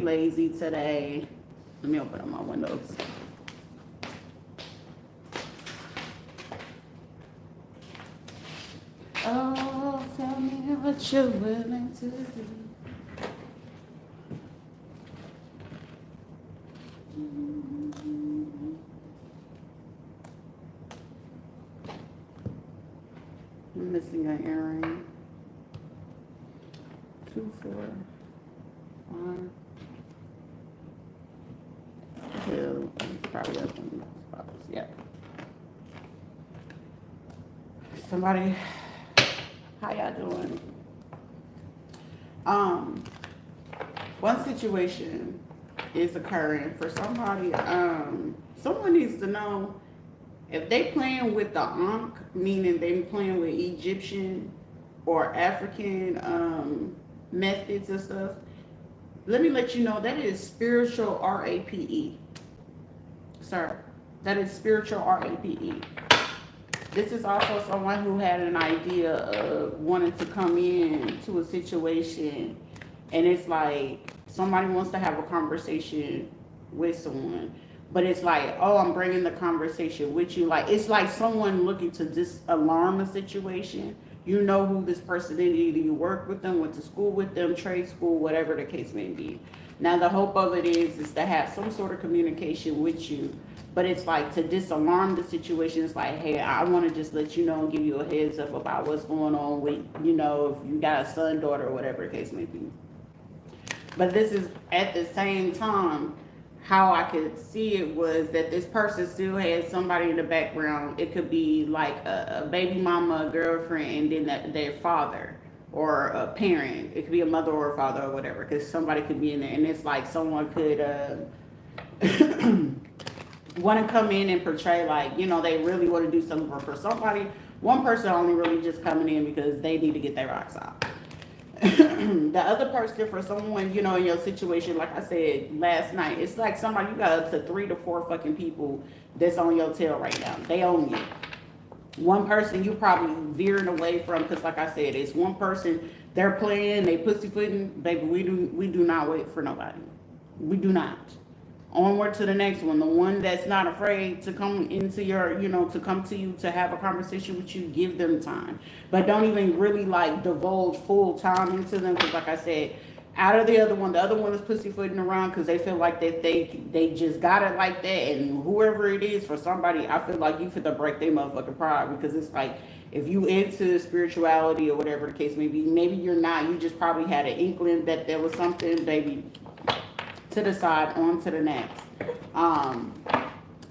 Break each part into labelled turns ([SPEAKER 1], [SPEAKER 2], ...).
[SPEAKER 1] lazy today. Let me open up my windows. Oh, tell me what you're willing to do. I'm missing an earring. 2, 4, 1, 2. It's probably up in those spots. Yep. Somebody, how y'all doing? Um, One situation is occurring for somebody. Someone needs to know if they playing with the Ankh, meaning they playing with Egyptian or African methods and stuff. Let me let you know that is spiritual RAPE. Sir, that is spiritual RAPE. This is also someone who had an idea of wanting to come in to a situation, and it's like somebody wants to have a conversation with someone, but it's like, oh, I'm bringing the conversation with you. Like, it's like someone looking to disalarm a situation. You know who this person is. Either you work with them, went to school with them, trade school, whatever the case may be. Now, the hope of it is to have some sort of communication with you. But it's like to disalarm the situation. It's like, hey, I want to just let you know and give you a heads up about what's going on with, if you got a son, daughter, or whatever the case may be. But this is at the same time, how I could see it was that this person still had somebody in the background. It could be like a baby mama, a girlfriend, and then their father or a parent. It could be a mother or a father or whatever, because somebody could be in there. And it's like someone could want to come in and portray like, they really want to do something for somebody. One person only really just coming in because they need to get their rocks out. The other person, for someone, in your situation, like I said last night, it's like somebody, you got up to 3 to 4 fucking people that's on your tail right now. They own you. One person you probably veering away from, because like I said, it's one person, they're playing, they pussyfooting. Baby, we do not wait for nobody. We do not. Onward to the next one, the one that's not afraid to come into your, to come to you to have a conversation with you. Give them time, but don't even really like divulge full time into them, because like I said, out of the other one is pussyfooting around because they feel like that they just got it like that, and whoever it is, for somebody, I feel like you fit to break their motherfucking pride, because it's like, if you into spirituality or whatever the case may be, maybe you're not, you just probably had an inkling that there was something, baby, to the side, on to the next.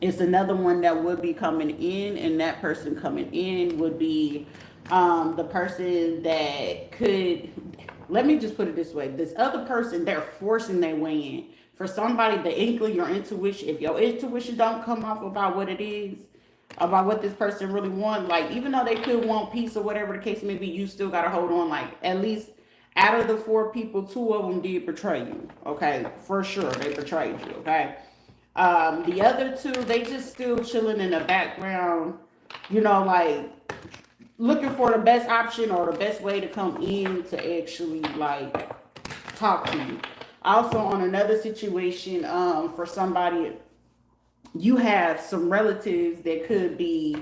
[SPEAKER 1] It's another one that would be coming in, and that person coming in would be the person that could, let me just put it this way, this other person, they're forcing their way in. For somebody, the inkling, your intuition, if your intuition don't come off about what it is, about what this person really wants, like, even though they could want peace or whatever the case may be, you still got to hold on. Like, at least out of the 4 people, 2 of them did betray you. Okay, for sure, they betrayed you. Okay, the other 2, they just still chilling in the background, like looking for the best option or the best way to come in to actually like talk to you. Also, on another situation, for somebody, you have some relatives that could be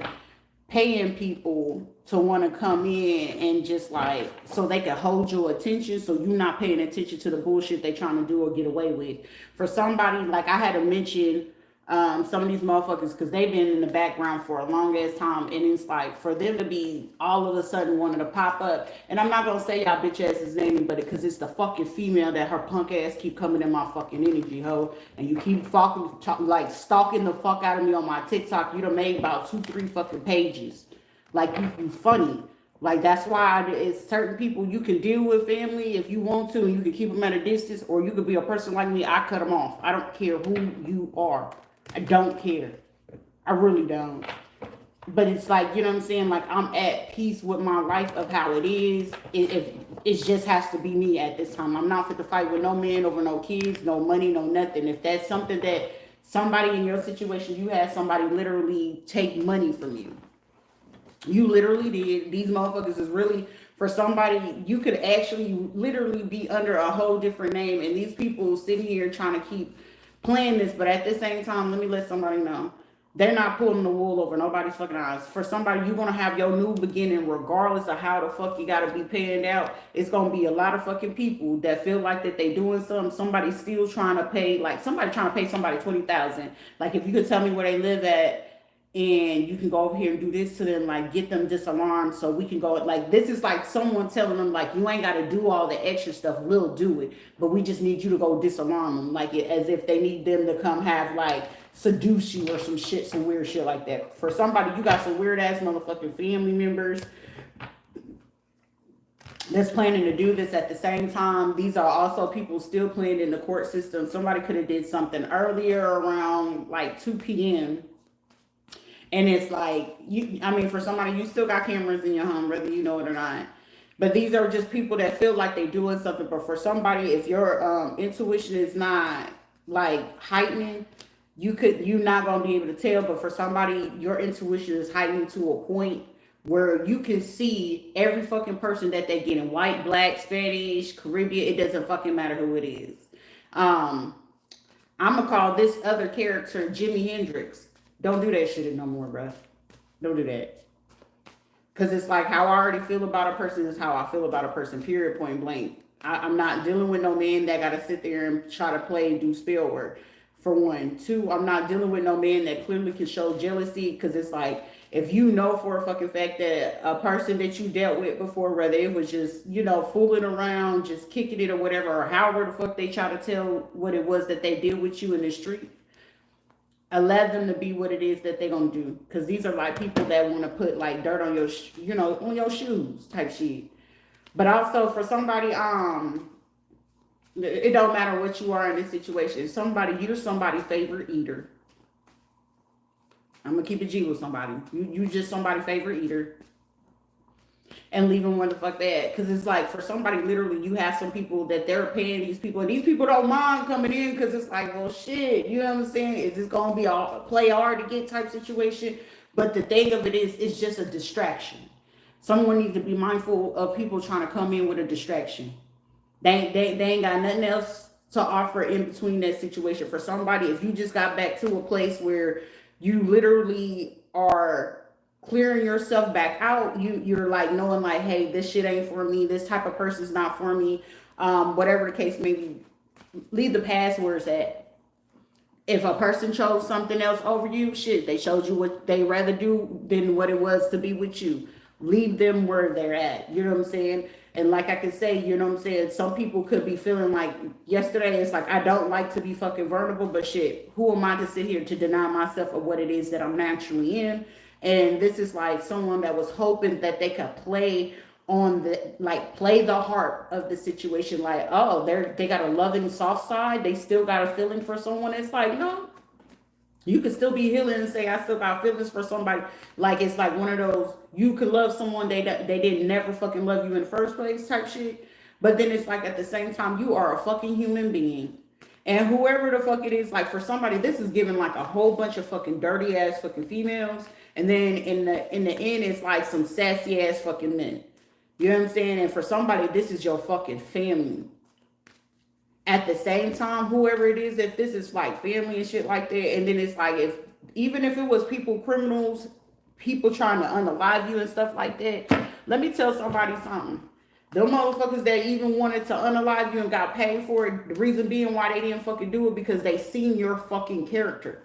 [SPEAKER 1] paying people to want to come in and just like, so they can hold your attention, so you're not paying attention to the bullshit they trying to do or get away with. For somebody, like I had to mention some of these motherfuckers, because they've been in the background for a long ass time, and it's like for them to be all of a sudden wanting to pop up, and I'm not gonna say y'all bitch ass's name, but because it's the fucking female that her punk ass keep coming in my fucking energy, ho, and you keep fucking like stalking the fuck out of me on my TikTok. You done made about 2-3 fucking pages. Like, you funny. Like, that's why it's certain people you can deal with family if you want to, and you can keep them at a distance, or you could be a person like me. I cut them off. I don't care who you are. I don't care. I really don't. But it's like, you know what I'm saying? Like, I'm at peace with my life of how it is. It just has to be me at this time. I'm not fit to fight with no man over no kids, no money, no nothing. If that's something that somebody in your situation, you had somebody literally take money from you. You literally did. These motherfuckers is really For somebody, you could actually literally be under a whole different name, and these people sitting here trying to keep playing this, but at the same time, let me let somebody know. They're not pulling the wool over nobody's fucking eyes. For somebody, you're gonna have your new beginning regardless of how the fuck you gotta be paying out. It's gonna be a lot of fucking people that feel like that they doing something. Somebody still trying to pay, like somebody trying to pay somebody 20,000. Like if you could tell me where they live at, and you can go over here and do this to them, like get them disalarmed so we can go, like this is like someone telling them like you ain't got to do all the extra stuff, we'll do it, but we just need you to go disalarm them, like it, as if they need them to come have like seduce you or some shit, some weird shit like that. For somebody, you got some weird ass motherfucking family members that's planning to do this at the same time. These are also people still playing in the court system. Somebody could have did something earlier around like 2 p.m. And it's like, you, I mean, for somebody, you still got cameras in your home, whether you know it or not. But these are just people that feel like they doing something. But for somebody, if your intuition is not like heightening, you're not going to be able to tell. But for somebody, your intuition is heightened to a point where you can see every fucking person that they get in, white, black, Spanish, Caribbean. It doesn't fucking matter who it is. I'm going to call this other character Jimi Hendrix. Don't do that shit no more, bro. Don't do that. Because it's like how I already feel about a person is how I feel about a person, period, point blank. I'm not dealing with no man that got to sit there and try to play and do spell work, for one. Two, I'm not dealing with no man that clearly can show jealousy, because it's like, if you know for a fucking fact that a person that you dealt with before, whether it was just, you know, fooling around, just kicking it or whatever, or however the fuck they try to tell what it was that they did with you in the street, allow them to be what it is that they're gonna do, because these are like people that want to put like dirt on your you know, on your shoes type shit. But also for somebody, it don't matter what you are in this situation. Somebody, you're somebody's favorite eater. I'm gonna keep it G with somebody. You just somebody's favorite eater, and leave them where the fuck they at. Because it's like, for somebody, literally, you have some people that they're paying these people, and these people don't mind coming in, because it's like, well, shit, you know what I'm saying? Is this going to be a play hard to get type situation? But the thing of it is, it's just a distraction. Someone needs to be mindful of people trying to come in with a distraction. They ain't got nothing else to offer in between that situation. For somebody, if you just got back to a place where you literally are clearing yourself back out, you're like knowing like, hey, this shit ain't for me, this type of person's not for me, whatever the case may be, leave the past where it's at. If a person chose something else over you, shit, they showed you what they rather do than what it was to be with you. Leave them where they're at, you know what I'm saying? And like I can say, you know what I'm saying, some people could be feeling like yesterday, it's like, I don't like to be fucking vulnerable, but shit, who am I to sit here to deny myself of what it is that I'm naturally in? And this is like someone that was hoping that they could play on the, like, play the heart of the situation. Like, oh, they got a loving soft side. They still got a feeling for someone. It's like, no, you could still be healing and say, I still got feelings for somebody. Like, it's like one of those, you could love someone they didn't never fucking love you in the first place type shit. But then it's like, at the same time, you are a fucking human being. And whoever the fuck it is, like, for somebody, this is giving like a whole bunch of fucking dirty ass fucking females. And then in the end, it's like some sassy ass fucking men. You know what I'm saying? And for somebody, this is your fucking family. At the same time, whoever it is, if this is like family and shit like that, and then it's like, even if it was people, criminals, people trying to unalive you and stuff like that, let me tell somebody something. Them motherfuckers that even wanted to unalive you and got paid for it, the reason being why they didn't fucking do it, because they seen your fucking character.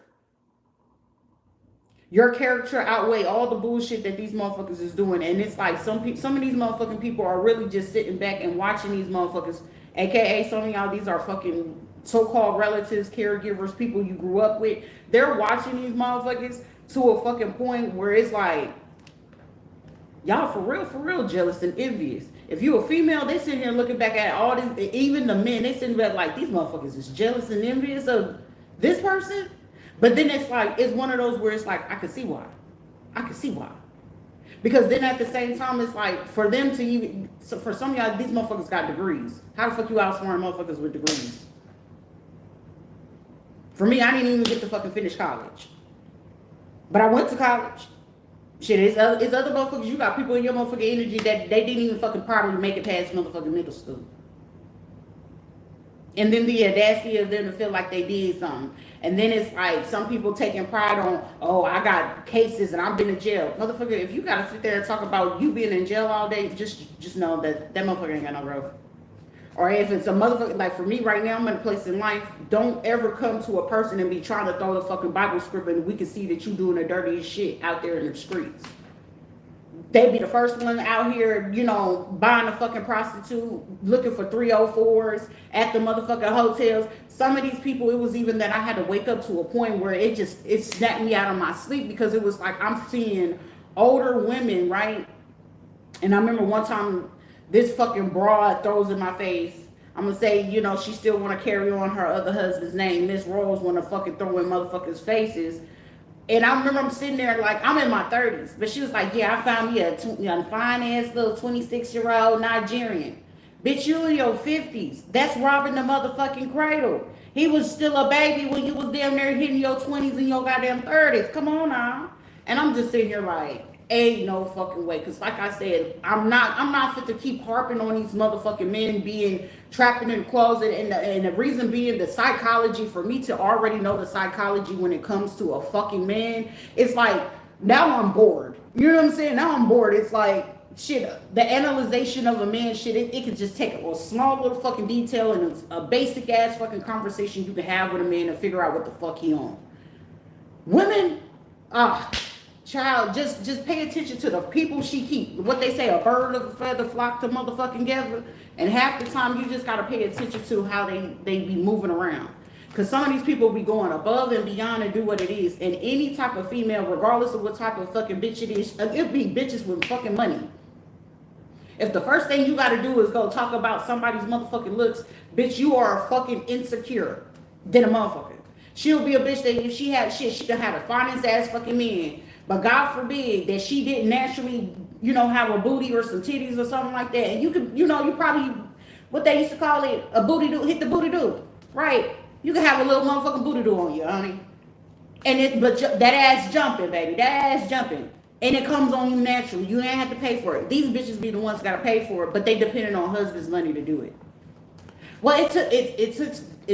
[SPEAKER 1] Your character outweigh all the bullshit that these motherfuckers is doing. And it's like some of these motherfucking people are really just sitting back and watching these motherfuckers. AKA some of y'all, these are fucking so-called relatives, caregivers, people you grew up with. They're watching these motherfuckers to a fucking point where it's like, y'all for real jealous and envious. If you a female, they sitting here looking back at all this, even the men, they sitting back like, these motherfuckers is jealous and envious of this person. But then it's like, it's one of those where it's like, I can see why. Because then at the same time, it's like, for them to even, so for some of y'all, these motherfuckers got degrees. How the fuck you outsmarting motherfuckers with degrees? For me, I didn't even get to fucking finish college. But I went to college. Shit, it's other motherfuckers. You got people in your motherfucking energy that they didn't even fucking probably make it past motherfucking middle school. And then the audacity of them to feel like they did something. And then it's like some people taking pride on, oh, I got cases and I've been in jail. Motherfucker, if you gotta sit there and talk about you being in jail all day, just know that motherfucker ain't got no growth. Or if it's a motherfucker, like for me right now, I'm in a place in life, don't ever come to a person and be trying to throw the fucking Bible script and we can see that you doing the dirtiest shit out there in the streets. They be the first one out here, you know, buying a fucking prostitute, looking for 304s at the motherfucking hotels. Some of these people, it was even that I had to wake up to a point where it snapped me out of my sleep because it was like I'm seeing older women, right? And I remember one time this fucking broad throws in my face. I'm gonna say, you know, she still want to carry on her other husband's name. Miss Rose want to fucking throw in motherfuckers' faces. And I remember I'm sitting there like, I'm in my 30s. But she was like, yeah, I found me a fine-ass little 26-year-old Nigerian. Bitch, you in your 50s. That's robbing the motherfucking cradle. He was still a baby when you was damn near hitting your 20s and your goddamn 30s. Come on now. And I'm just sitting here like, ain't no fucking way. Because like I said, I'm not fit to keep harping on these motherfucking men being trapped in the closet. And the reason being the psychology, for me to already know the psychology when it comes to a fucking man, it's like, now I'm bored. You know what I'm saying? Now I'm bored. It's like, shit, the analyzation of a man, shit, it can just take a small little fucking detail and a basic ass fucking conversation you can have with a man and figure out what the fuck he on. Women, child, just pay attention to the people she keep. What they say, a bird of a feather flock to motherfucking together. And half the time you just gotta pay attention to how they be moving around. Because some of these people be going above and beyond and do what it is. And any type of female, regardless of what type of fucking bitch it is, it be bitches with fucking money. If the first thing you gotta do is go talk about somebody's motherfucking looks, bitch, you are fucking insecure than a motherfucker. She'll be a bitch that if she had shit, she could have the finest ass fucking man. But God forbid that she didn't naturally, you know, have a booty or some titties or something like that. And you could, you know, you probably, what they used to call it, a booty do, hit the booty do, right? You can have a little motherfucking booty do on you, honey. And but that ass jumping, baby, that ass jumping. And it comes on you naturally. You ain't have to pay for it. These bitches be the ones that gotta pay for it, but they depending on husband's money to do it. Well, it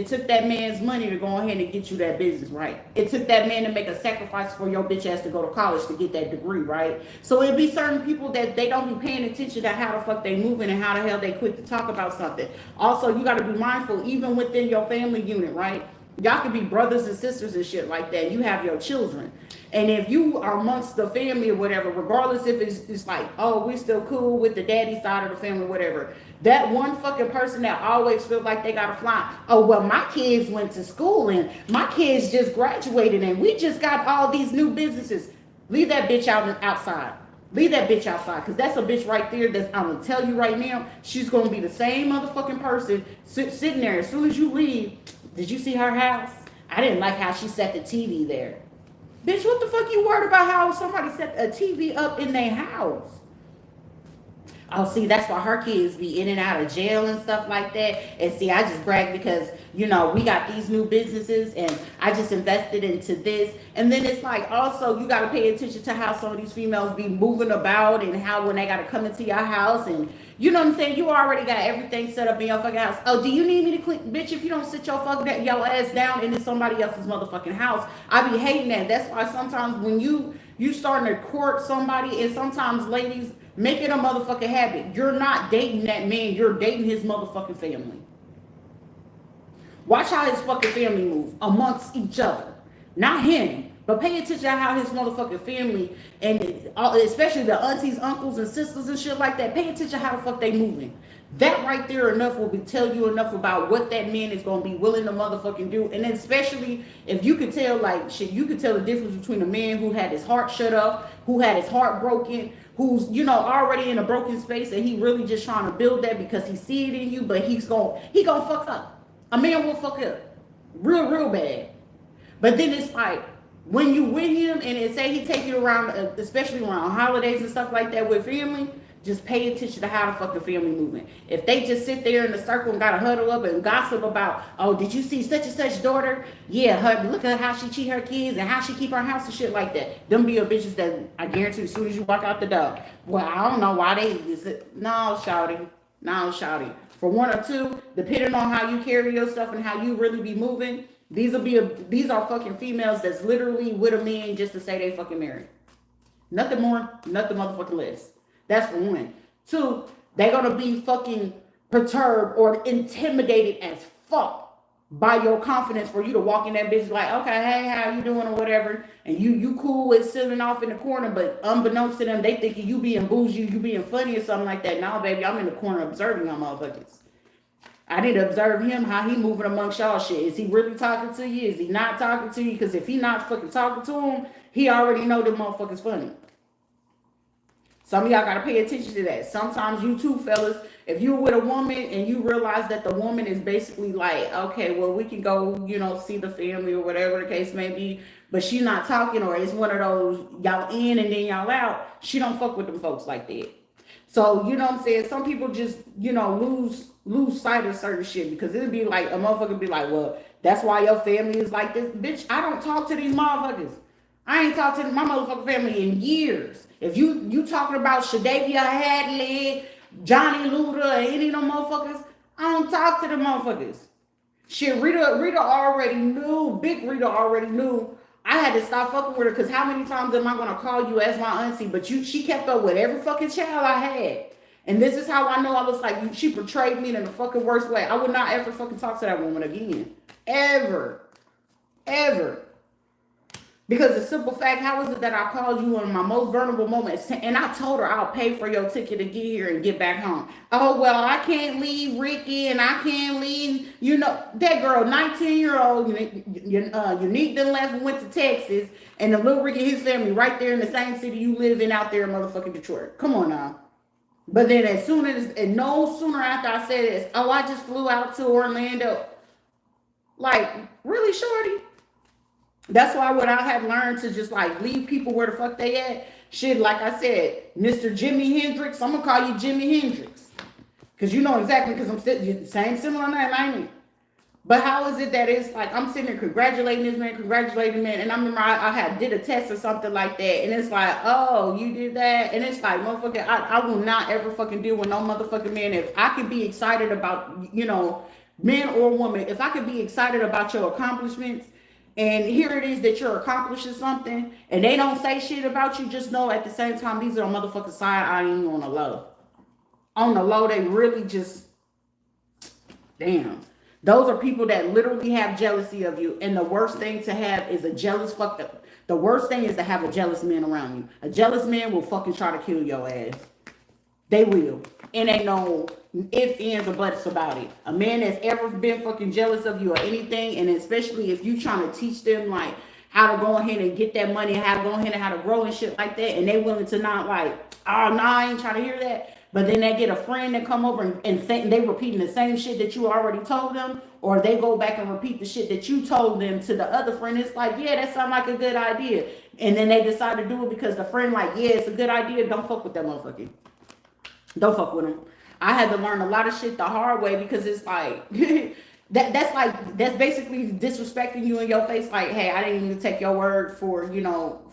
[SPEAKER 1] took that man's money to go ahead and get you that business, right? It took that man to make a sacrifice for your bitch ass to go to college to get that degree, right? So it'd be certain people that they don't be paying attention to how the fuck they moving and how the hell they quick to talk about something. Also, you gotta be mindful, even within your family unit, right? Y'all could be brothers and sisters and shit like that. You have your children. And if you are amongst the family or whatever, regardless if it's like, oh, we're still cool with the daddy side of the family, whatever. That one fucking person that always feels like they gotta fly. Oh, well, my kids went to school and my kids just graduated and we just got all these new businesses. Leave that bitch outside. Leave that bitch outside, because that's a bitch right there that's, I'm gonna tell you right now, she's gonna be the same motherfucking person sitting there. As soon as you leave, did you see her house? I didn't like how she set the TV there. Bitch, what the fuck you worried about how somebody set a TV up in their house? Oh, see, that's why her kids be in and out of jail and stuff like that. And see, I just brag because, you know, we got these new businesses and I just invested into this. And then it's like, also, you got to pay attention to how some of these females be moving about and how when they got to come into your house and, you know what I'm saying? You already got everything set up in your fucking house. Oh, do you need me to clean? Bitch, if you don't sit your fucking your ass down into somebody else's motherfucking house, I be hating that. That's why sometimes when you starting to court somebody, and sometimes ladies make it a motherfucking habit. You're not dating that man. You're dating his motherfucking family. Watch how his fucking family move amongst each other. Not him. But pay attention to how his motherfucking family, and especially the aunties, uncles, and sisters and shit like that, pay attention to how the fuck they moving. That right there enough will tell you enough about what that man is going to be willing to motherfucking do. And then especially if you could tell, like, shit, you could tell the difference between a man who had his heart shut up, who had his heart broken, who's, you know, already in a broken space and he really just trying to build that because he see it in you, but he gonna fuck up. A man will fuck up real bad. But then it's like, when you with him and it say he take you around, especially around holidays and stuff like that with family, Just pay attention to how the fucking family moving. If they just sit there in the circle and gotta huddle up and gossip about, oh, did you see such and such daughter? Yeah, her, look at how she cheat her kids and how she keep her house and shit like that. Them be your bitches that I guarantee as soon as you walk out the door. Well, I don't know why they is it. No, shawty. No, shawty. For one or two, depending on how you carry yourself and how you really be moving, these are fucking females that's literally with a man just to say they fucking married. Nothing more, nothing motherfucking less. That's for one. Two, they're gonna be fucking perturbed or intimidated as fuck by your confidence for you to walk in that bitch like, okay, hey, how you doing or whatever, and you cool with sitting off in the corner, but unbeknownst to them, they thinking you being bougie, you being funny or something like that. No, baby, I'm in the corner observing y'all motherfuckers. I need to observe him, how he moving amongst y'all shit. Is he really talking to you? Is he not talking to you? Because if he not fucking talking to him, he already know them motherfuckers funny. Some of y'all got to pay attention to that. Sometimes you too, fellas, if you're with a woman and you realize that the woman is basically like, okay, well, we can go, see the family or whatever the case may be, but she not talking, or it's one of those y'all in and then y'all out, she don't fuck with them folks like that. So, you know what I'm saying? Some people just, lose sight of certain shit, because it'd be like, a motherfucker be like, well, that's why your family is like this. Bitch, I don't talk to these motherfuckers. I ain't talked to my motherfucking family in years. If you talking about Shadavia Hadley, Johnny Luda, or any of them motherfuckers, I don't talk to them motherfuckers. Shit, Rita already knew, big Rita already knew I had to stop fucking with her, because how many times am I going to call you as my auntie? But she kept up with every fucking child I had. And this is how I know I was like, she portrayed me in the fucking worst way. I would not ever fucking talk to that woman again. Ever. Ever. Because the simple fact, how is it that I called you in my most vulnerable moments and I told her I'll pay for your ticket to get here and get back home? Oh, well, I can't leave Ricky and I can't leave, that girl, 19-year-old, Unique done left and went to Texas, and the little Ricky and his family right there in the same city you live in out there in motherfucking Detroit. Come on now. But then no sooner after I said this, oh, I just flew out to Orlando. Like, really, shorty? That's why what I have learned to just like leave people where the fuck they at. Shit, like I said, Mr. Jimi Hendrix, I'm gonna call you Jimi Hendrix. Cause you know exactly, because I'm still same similar name, ain't it? But how is it that it's like I'm sitting there congratulating this man, and I remember I did a test or something like that, and it's like, oh, you did that, and it's like, motherfucker, I will not ever fucking deal with no motherfucking man. If I could be excited about, man or woman, if I could be excited about your accomplishments, and here it is that you're accomplishing something, and they don't say shit about you, just know at the same time, these are motherfucking side-eyeing you on the low. On the low, they really just, damn. Those are people that literally have jealousy of you, and the worst thing to have is a jealous fuck. The worst thing is to have a jealous man around you. A jealous man will fucking try to kill your ass. They will. And ain't no ifs, ands, or buts about it. A man that's ever been fucking jealous of you or anything, and especially if you trying to teach them like how to go ahead and get that money, how to go ahead and how to grow and shit like that, and they willing to not like, oh no, I ain't trying to hear that. But then they get a friend that come over and they repeating the same shit that you already told them, or they go back and repeat the shit that you told them to the other friend. It's like, yeah, that sounds like a good idea. And then they decide to do it because the friend like, yeah, it's a good idea. Don't fuck with that motherfucker. Don't fuck with them. I had to learn a lot of shit the hard way, because it's like that's basically disrespecting you in your face. Like, hey, I didn't even take your word for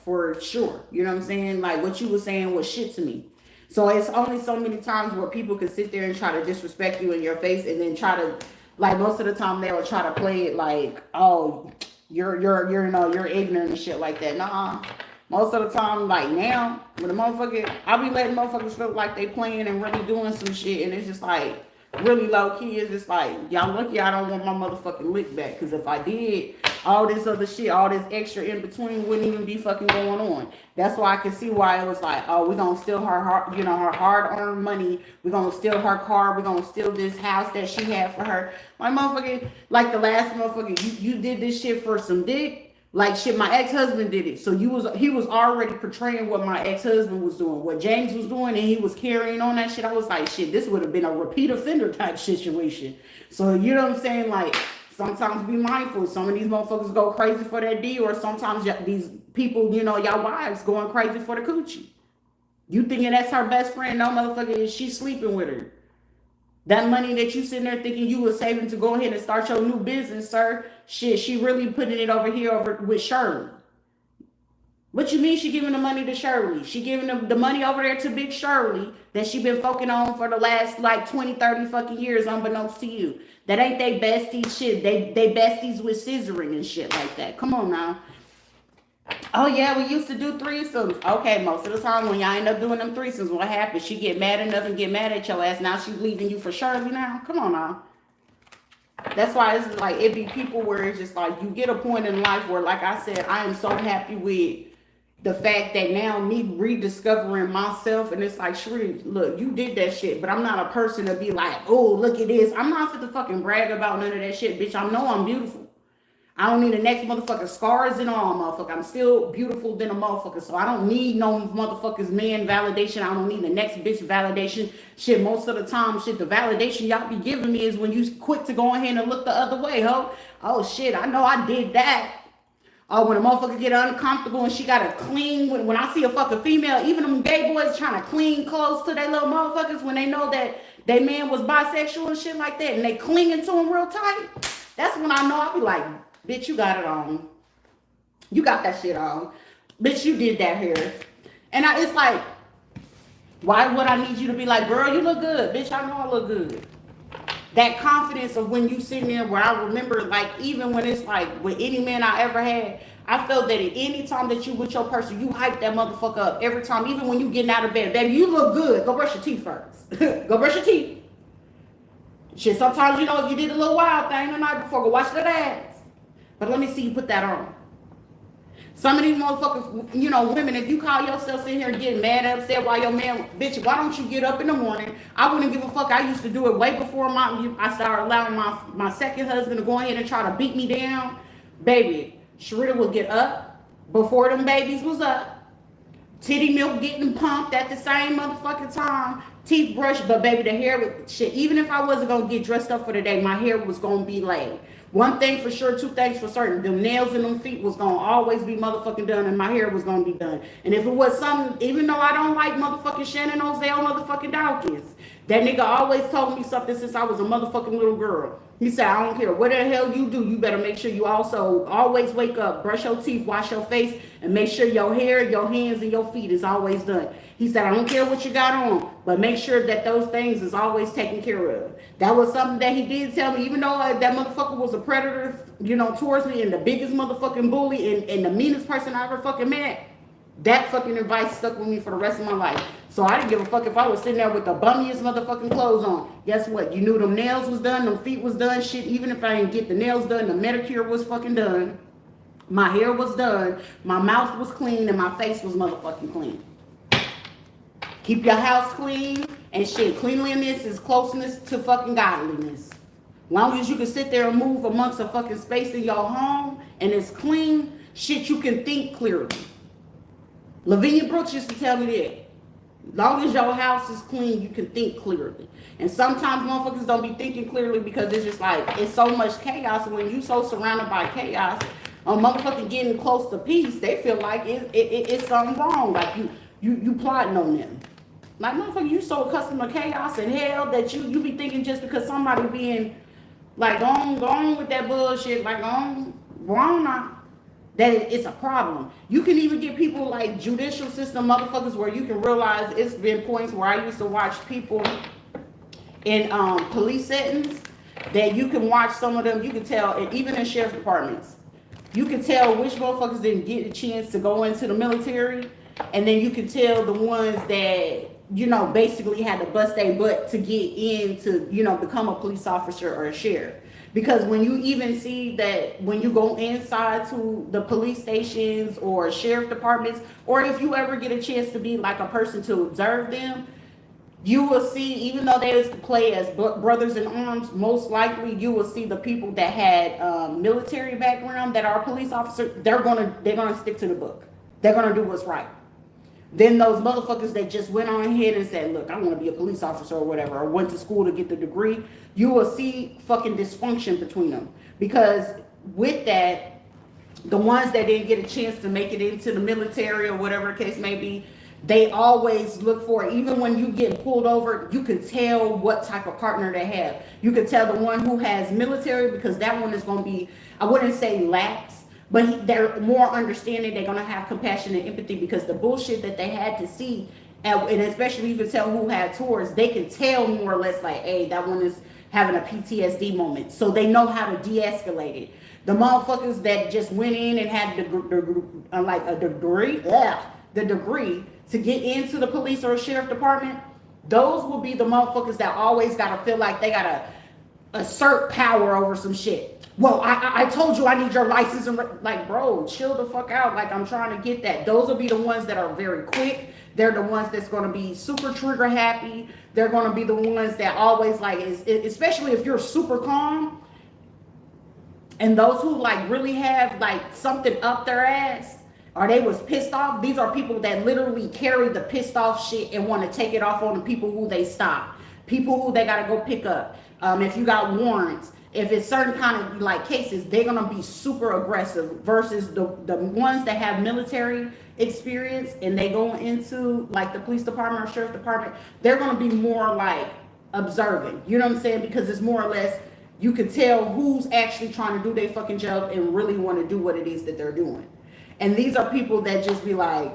[SPEAKER 1] for sure. You know what I'm saying? Like, what you were saying was shit to me. So it's only so many times where people can sit there and try to disrespect you in your face, and then try to, like, most of the time they will try to play it like, oh, you're ignorant and shit like that. Nah. Most of the time, like now, when the motherfucker, I be letting motherfuckers feel like they playing and really doing some shit, and it's just like really low key. It's just like, y'all lucky I don't want my motherfucking lick back, because if I did, all this other shit, all this extra in between wouldn't even be fucking going on. That's why I can see why it was like, oh, we're gonna steal her hard-earned money. We're gonna steal her car. We're gonna steal this house that she had for her. My motherfucker, like the last motherfucker, you did this shit for some dick. Like shit, my ex-husband did it. So he was already portraying what my ex-husband was doing, what James was doing, and he was carrying on that shit. I was like, shit, this would have been a repeat offender type situation. So you know what I'm saying? Like, sometimes be mindful. Some of these motherfuckers go crazy for that D, or sometimes these people, y'all wives going crazy for the coochie. You thinking that's her best friend? No, motherfucker, she's sleeping with her. That money that you sitting there thinking you were saving to go ahead and start your new business, sir, shit, she really putting it over here over with Shirley. What you mean she giving the money to Shirley? She giving the money over there to Big Shirley that she been focusing on for the last like 20, 30 fucking years, unbeknownst to you. That ain't they besties shit. They besties with scissoring and shit like that. Come on now. Oh yeah, we used to do threesomes. Okay, most of the time when y'all end up doing them threesomes, what happens? She get mad enough and get mad at your ass. Now she's leaving you for Shirley now. Come on now. That's why it's like it be people where it's just like you get a point in life where, like I said, I am so happy with the fact that now me rediscovering myself, and it's like, Sheree, look, you did that shit, but I'm not a person to be like, oh, look at this. I'm not fit to fucking brag about none of that shit, bitch. I know I'm beautiful. I don't need the next motherfucking scars and all, motherfucker. I'm still beautiful than a motherfucker, so I don't need no motherfuckers man validation. I don't need the next bitch validation. Shit, most of the time, shit, the validation y'all be giving me is when you quick to go ahead and look the other way, ho. Oh shit, I know I did that. Oh, when a motherfucker get uncomfortable and she gotta clean, when I see a fucking female, even them gay boys trying to clean close to their little motherfuckers when they know that they man was bisexual and shit like that, and they clinging to him real tight, that's when I know. I be like, bitch, you got it on. You got that shit on. Bitch, you did that here. And it's like, why would I need you to be like, girl, you look good. Bitch, I know I look good. That confidence of when you sitting there, where I remember, like, even when it's like with any man I ever had, I felt that at any time that you with your person, you hype that motherfucker up every time. Even when you getting out of bed, baby, you look good. Go brush your teeth first. Go brush your teeth. Shit, sometimes, you know, if you did a little wild thing the night before, go wash that ass. But let me see you put that on. Some of these motherfuckers, you know, women, if you call yourself sitting here getting mad, upset while your man, bitch, why don't you get up in the morning? I wouldn't give a fuck. I used to do it way before I started allowing my second husband to go ahead and try to beat me down. Baby, Rita would get up before them babies was up. Titty milk getting pumped at the same motherfucking time. Teeth brushed, but baby, the hair with shit. Even if I wasn't gonna get dressed up for the day, my hair was gonna be laid. One thing for sure, two things for certain. Them nails and them feet was gonna always be motherfucking done, and my hair was gonna be done. And if it was something, even though I don't like motherfucking Shannon Ozell motherfucking Dawkins, that nigga always told me something since I was a motherfucking little girl. He said, I don't care what the hell you do, you better make sure you also always wake up, brush your teeth, wash your face, and make sure your hair, your hands, and your feet is always done. He said, I don't care what you got on, but make sure that those things is always taken care of. That was something that he did tell me, even though that motherfucker was a predator, you know, towards me, and the biggest motherfucking bully and the meanest person I ever fucking met. That fucking advice stuck with me for the rest of my life. So I didn't give a fuck if I was sitting there with the bummiest motherfucking clothes on. Guess what? You knew them nails was done, them feet was done, shit. Even if I didn't get the nails done, the manicure was fucking done. My hair was done. My mouth was clean, and my face was motherfucking clean. Keep your house clean, and shit, cleanliness is closeness to fucking godliness. Long as you can sit there and move amongst a fucking space in your home, and it's clean, shit, you can think clearly. Lavinia Brooks used to tell me that. Long as your house is clean, you can think clearly. And sometimes motherfuckers don't be thinking clearly because it's just like, it's so much chaos. And when you so surrounded by chaos, motherfucker getting close to peace, they feel like it's something wrong. Like you plotting on them. Like, motherfucker, you so accustomed to chaos and hell that you be thinking just because somebody being like, go on with that bullshit, like, go on now, that it's a problem. You can even get people like judicial system motherfuckers where you can realize it's been points where I used to watch people in police settings that you can watch some of them, you can tell, and even in sheriff departments, you can tell which motherfuckers didn't get a chance to go into the military, and then you can tell the ones that, you know, basically had to bust their butt to get in to, you know, become a police officer or a sheriff. Because when you even see that when you go inside to the police stations or sheriff departments, or if you ever get a chance to be like a person to observe them, you will see, even though they play as brothers in arms, most likely you will see the people that had military background that are police officers, they're gonna stick to the book. They're gonna do what's right. Then those motherfuckers that just went on ahead and said, look, I want to be a police officer or whatever, or went to school to get the degree, you will see fucking dysfunction between them. Because with that, the ones that didn't get a chance to make it into the military or whatever the case may be, They always look for, even when you get pulled over, you can tell what type of partner they have. You can tell the one who has military, because that one is going to be, I wouldn't say lax, but they're more understanding. They're going to have compassion and empathy, because the bullshit that they had to see, and especially you can tell who had tours, they can tell more or less like, hey, that one is having a PTSD moment. So they know how to de-escalate it. The motherfuckers that just went in and had the degree to get into the police or sheriff department, those will be the motherfuckers that always gotta feel like they gotta assert power over some shit. Well, I told you I need your license, and like, bro, chill the fuck out. Like, I'm trying to get that. Those will be the ones that are very quick. They're the ones that's going to be super trigger happy. They're going to be the ones that always like, especially if you're super calm. And those who like really have like something up their ass, or they was pissed off, these are people that literally carry the pissed off shit and want to take it off on the people who they stop, people who they got to go pick up. If you got warrants, if it's certain kind of like cases, they're going to be super aggressive, versus the ones that have military experience and they go into like the police department or sheriff department, they're going to be more like observing. You know what I'm saying? Because it's more or less, you can tell who's actually trying to do their fucking job and really want to do what it is that they're doing. And these are people that just be like,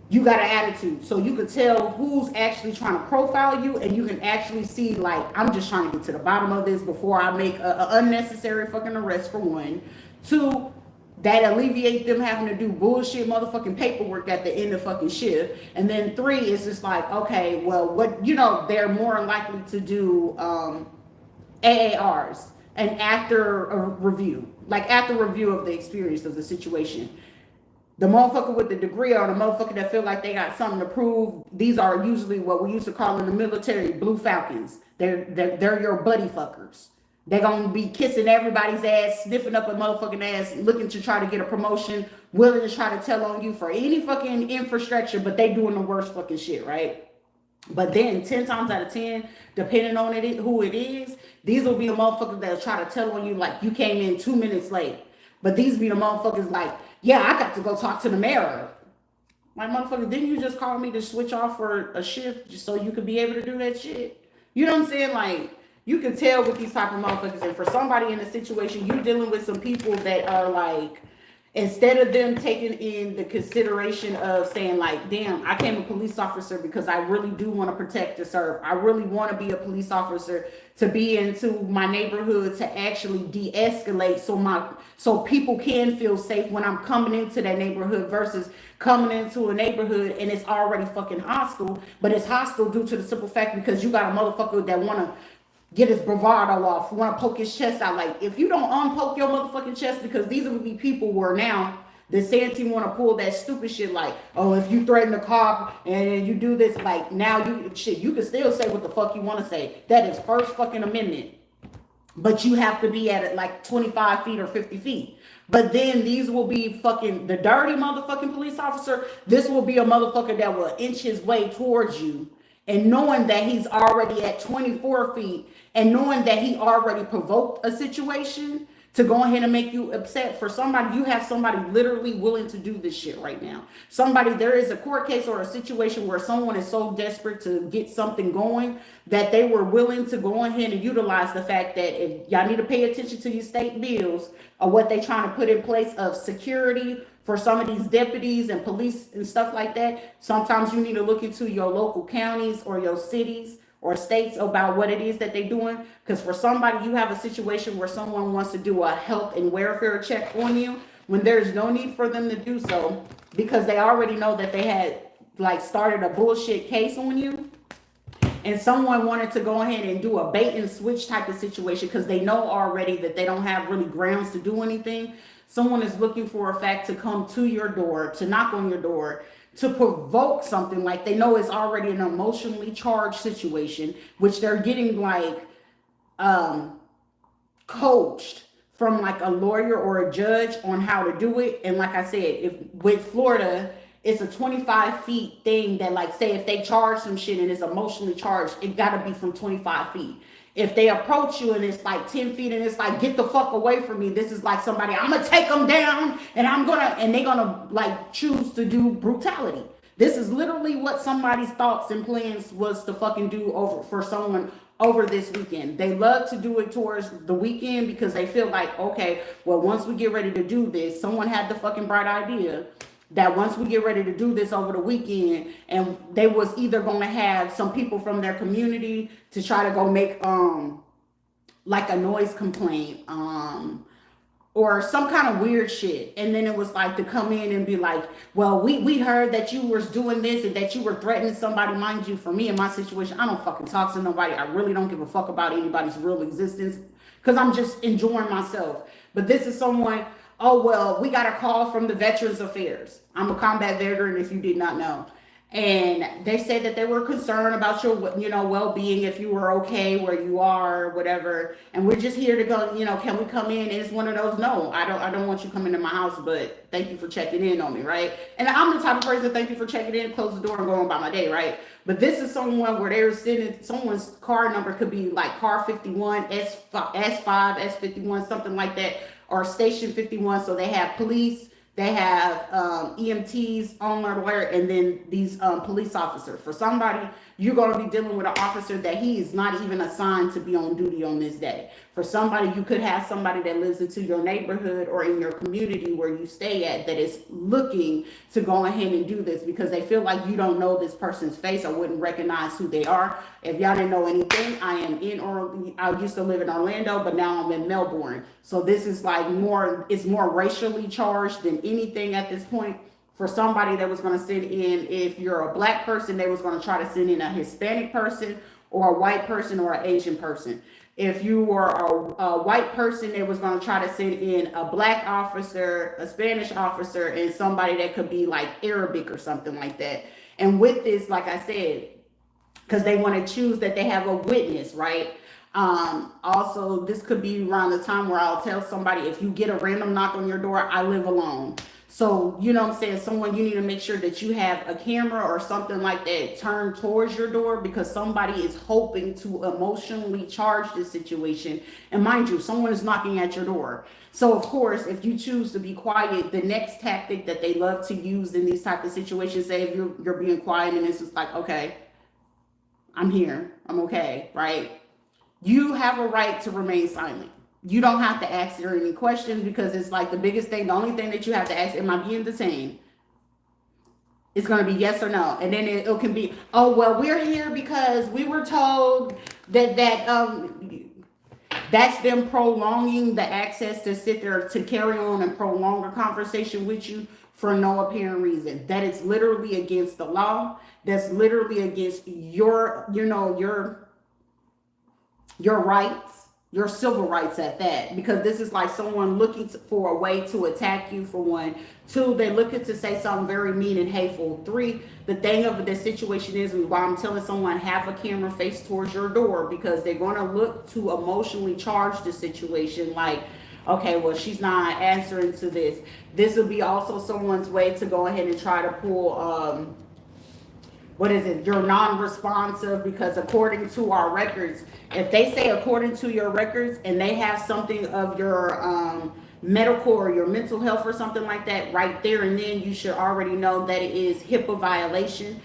[SPEAKER 1] you got an attitude. So you can tell who's actually trying to profile you, and you can actually see like, I'm just trying to get to the bottom of this before I make a unnecessary fucking arrest, for one. Two, that alleviate them having to do bullshit motherfucking paperwork at the end of fucking shift. And then three is just like, okay, well, what, you know, they're more likely to do AARs, and after a review, like after review of the experience of the situation. The motherfucker with the degree, or the motherfucker that feel like they got something to prove, these are usually what we used to call in the military blue falcons. They're your buddy fuckers. They're gonna be kissing everybody's ass, sniffing up a motherfucking ass, looking to try to get a promotion, willing to try to tell on you for any fucking infrastructure, but they doing the worst fucking shit, right? But then 10 times out of 10, depending on who it is, these will be the motherfuckers that'll try to tell on you like you came in 2 minutes late. But these be the motherfuckers like, yeah, I got to go talk to the mayor. Like, motherfucker, didn't you just call me to switch off for a shift just so you could be able to do that shit? You know what I'm saying? Like, you can tell with these type of motherfuckers. And for somebody in a situation, you dealing with some people that are like, instead of them taking in the consideration of saying like, damn, I became a police officer because I really do want to protect and serve. I really want to be a police officer to be into my neighborhood to actually de-escalate so people can feel safe when I'm coming into that neighborhood, versus coming into a neighborhood and it's already fucking hostile. But it's hostile due to the simple fact because you got a motherfucker that want to get his bravado off, want to poke his chest out. Like, if you don't unpoke your motherfucking chest, because these would be people where now the Santee want to pull that stupid shit like, oh, if you threaten the cop and you do this, like, now you can still say what the fuck you want to say. That is First fucking Amendment. But you have to be at it like 25 feet or 50 feet. But then these will be fucking the dirty motherfucking police officer. This will be a motherfucker that will inch his way towards you, and knowing that he's already at 24 feet, and knowing that he already provoked a situation to go ahead and make you upset. For somebody, you have somebody literally willing to do this shit right now. Somebody, there is a court case or a situation where someone is so desperate to get something going that they were willing to go ahead and utilize the fact that if y'all need to pay attention to your state bills or what they trying to put in place of security for some of these deputies and police and stuff like that. Sometimes you need to look into your local counties or your cities or states about what it is that they're doing. Because for somebody, you have a situation where someone wants to do a health and welfare check on you when there's no need for them to do so, because they already know that they had like started a bullshit case on you. And someone wanted to go ahead and do a bait and switch type of situation because they know already that they don't have really grounds to do anything. Someone is looking for a fact to come to your door, to knock on your door, to provoke something like they know is already an emotionally charged situation, which they're getting like coached from like a lawyer or a judge on how to do it. And like I said, if with Florida, it's a 25 feet thing that, like, say if they charge some shit and it's emotionally charged, it gotta be from 25 feet. If they approach you and it's like 10 feet and it's like, get the fuck away from me, this is like somebody, I'm gonna take them down and they're gonna like choose to do brutality. This is literally what somebody's thoughts and plans was to fucking do over for someone over this weekend. They love to do it towards the weekend because they feel like, okay, well, once we get ready to do this, someone had the fucking bright idea that once we get ready to do this over the weekend, and they was either going to have some people from their community to try to go make like a noise complaint, or some kind of weird shit. And then it was like to come in and be like, well, we heard that you was doing this and that you were threatening somebody. Mind you, for me in my situation, I don't fucking talk to nobody. I really don't give a fuck about anybody's real existence because I'm just enjoying myself. But this is someone, oh, well, we got a call from the Veterans Affairs. I'm a combat veteran if you did not know. And they said that they were concerned about your, well-being, if you were okay where you are, or whatever. And we're just here to go, can we come in? And it's one of those, no, I don't want you coming to my house, but thank you for checking in on me, right? And I'm the type of person, thank you for checking in, close the door and go on by my day, right? But this is someone where they're sitting, someone's car number could be like car 51, S5, S51, something like that, or station 51. So they have police, they have EMTs on alert, and then these police officers. For somebody, you're going to be dealing with an officer that he is not even assigned to be on duty on this day. For somebody, you could have somebody that lives into your neighborhood or in your community where you stay at that is looking to go ahead and do this because they feel like you don't know this person's face or wouldn't recognize who they are. If y'all didn't know anything, I used to live in Orlando, but now I'm in Melbourne. So this is like it's more racially charged than anything at this point. For somebody that was going to send in, if you're a black person, they was going to try to send in a Hispanic person or a white person or an Asian person. If you were a white person, they was going to try to send in a black officer, a Spanish officer, and somebody that could be like Arabic or something like that. And with this, like I said, because they want to choose that they have a witness, right? Also, this could be around the time where I'll tell somebody, if you get a random knock on your door, I live alone. So, you know what I'm saying? Someone, you need to make sure that you have a camera or something like that turned towards your door because somebody is hoping to emotionally charge this situation. And mind you, someone is knocking at your door. So, of course, if you choose to be quiet, the next tactic that they love to use in these type of situations, say if you're being quiet and it's just like, okay, I'm here, I'm okay, right? You have a right to remain silent. You don't have to ask her any questions because it's like the biggest thing, the only thing that you have to ask, am I being detained? It's going to be yes or no. And then it can be, oh, well, we're here because we were told that that's them prolonging the access to sit there to carry on and prolong a conversation with you for no apparent reason. That is literally against the law. That's literally against your rights. Your civil rights at that, because this is like someone looking for a way to attack you, for one. Two, they're looking to say something very mean and hateful. Three, the thing of the situation is why I'm telling someone have a camera face towards your door, because they're going to look to emotionally charge the situation like, okay, well, she's not answering to this. This will be also someone's way to go ahead and try to pull you're non-responsive, because according to our records, if they say according to your records and they have something of your medical or your mental health or something like that, right there and then you should already know that it is HIPAA violation.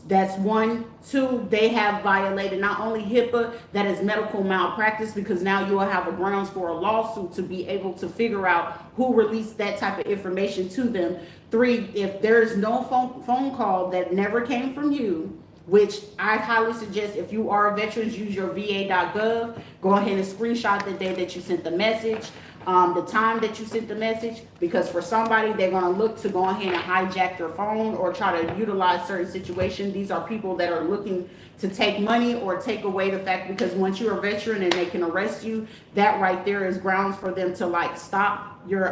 [SPEAKER 1] That's one. Two, they have violated not only HIPAA, that is medical malpractice, because now you will have a grounds for a lawsuit to be able to figure out who released that type of information to them. Three, if there's no phone call that never came from you, which I highly suggest, if you are a veteran, use your va.gov. Go ahead and screenshot the day that you sent the message, the time that you sent the message, because for somebody, they're going to look to go ahead and hijack your phone or try to utilize certain situations. These are people that are looking to take money or take away the fact, because once you're a veteran and they can arrest you, that right there is grounds for them to like stop your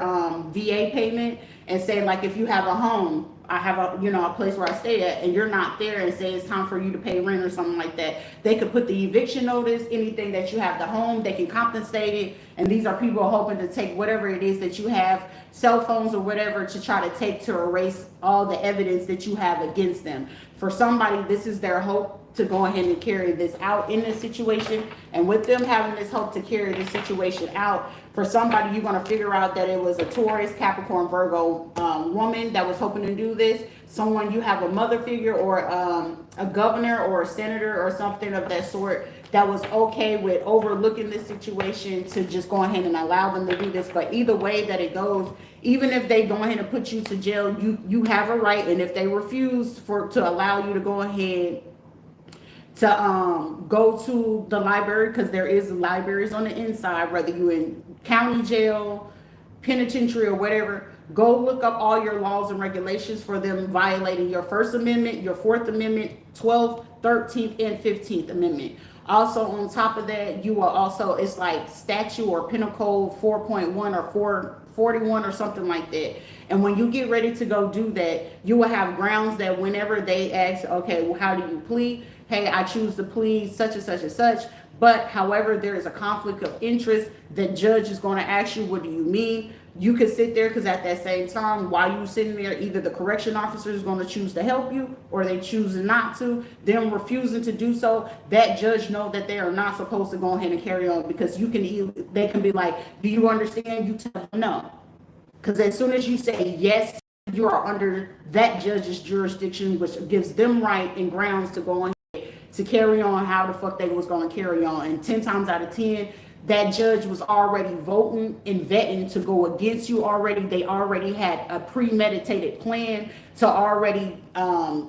[SPEAKER 1] VA payment and say, like, if you have a home, I have a place where I stay at, and you're not there, and say it's time for you to pay rent or something like that. They could put the eviction notice, anything that you have the home, they can compensate it. And these are people hoping to take whatever it is that you have, cell phones or whatever, to try to take to erase all the evidence that you have against them. For somebody, this is their hope to go ahead and carry this out in this situation. And with them having this hope to carry this situation out, for somebody, you're going to figure out that it was a Taurus, Capricorn, Virgo woman that was hoping to do this. Someone, you have a mother figure or a governor or a senator or something of that sort that was okay with overlooking this situation to just go ahead and allow them to do this. But either way that it goes, even if they go ahead and put you to jail, you have a right. And if they refuse to allow you to go ahead to go to the library, because there is libraries on the inside, whether you're in county jail, penitentiary, or whatever, go look up all your laws and regulations for them violating your First Amendment, your Fourth Amendment, 12th, 13th, and 15th Amendment. Also, on top of that, you will also, it's like statute or penal code 4.1 or 441 or something like that. And when you get ready to go do that, you will have grounds that whenever they ask, okay, well, how do you plead? Hey, I choose to plead such and such and such. But however, there is a conflict of interest. The judge is going to ask you, what do you mean? You could sit there, because at that same time, while you sitting there, either the correction officer is going to choose to help you or they choose not to. Them refusing to do so, that judge know that they are not supposed to go ahead and carry on, because they can be like, do you understand? You tell them no. Because as soon as you say yes, you are under that judge's jurisdiction, which gives them right and grounds to go on to carry on how the fuck they was going to carry on. And 10 times out of 10, that judge was already voting and vetting to go against you already. They already had a premeditated plan to already